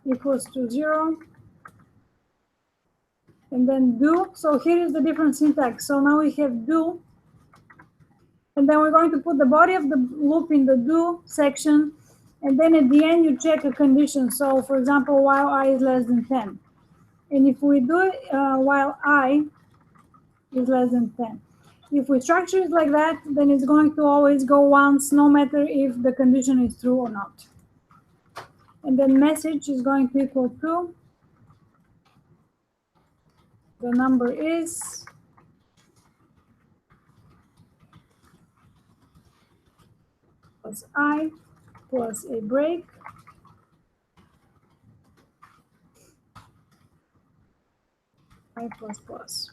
Equals to 0. And then do. So here is the different syntax. So now we have do. And then we're going to put the body of the loop in the do section. And then at the end, you check a condition. So for example, while I is less than 10. And if we do it while I is less than 10. If we structure it like that, then it's going to always go once, no matter if the condition is true or not. And then message is going to equal to the number is plus I plus a break I plus plus.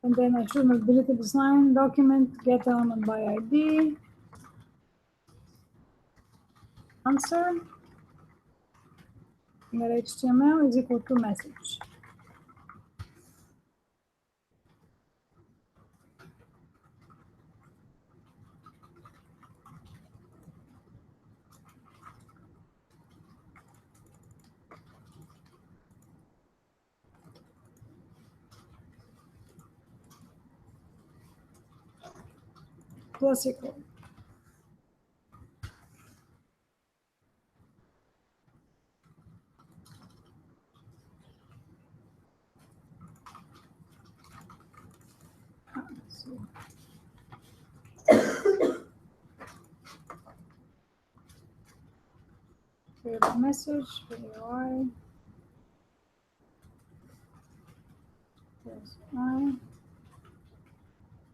And then I should have deleted this line, document get element by ID, answer, and that HTML is equal to message. Plus equal. Create a message for UI. Plus I,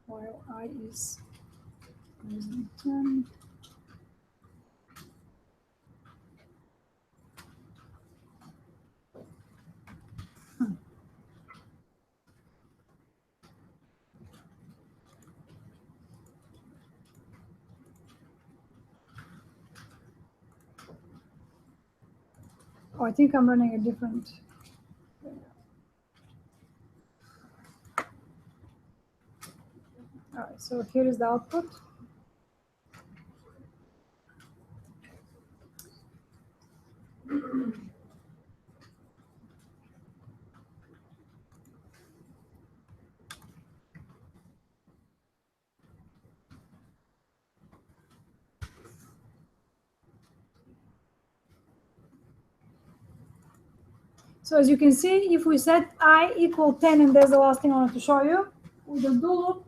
while I is less than 10. Oh, I think I'm running a different. All right, so here is the output. So as you can see, if we set I equal 10, and there's the last thing I wanted to show you, with the do loop,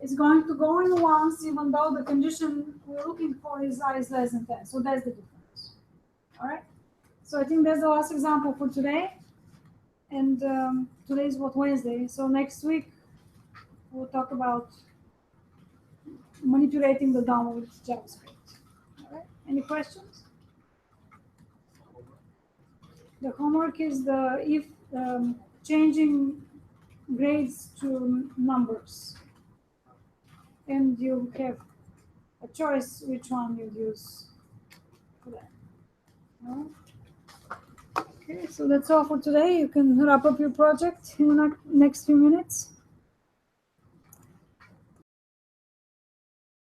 it's going to go in once, even though the condition we're looking for is I is less than 10. So that's the difference. All right. So I think that's the last example for today. And today is what, Wednesday. So next week, we'll talk about manipulating the DOM with JavaScript. All right. Any questions? The homework is the if changing grades to numbers, and you have a choice which one you use for that. All right. Okay, so that's all for today. You can wrap up your project in the next few minutes.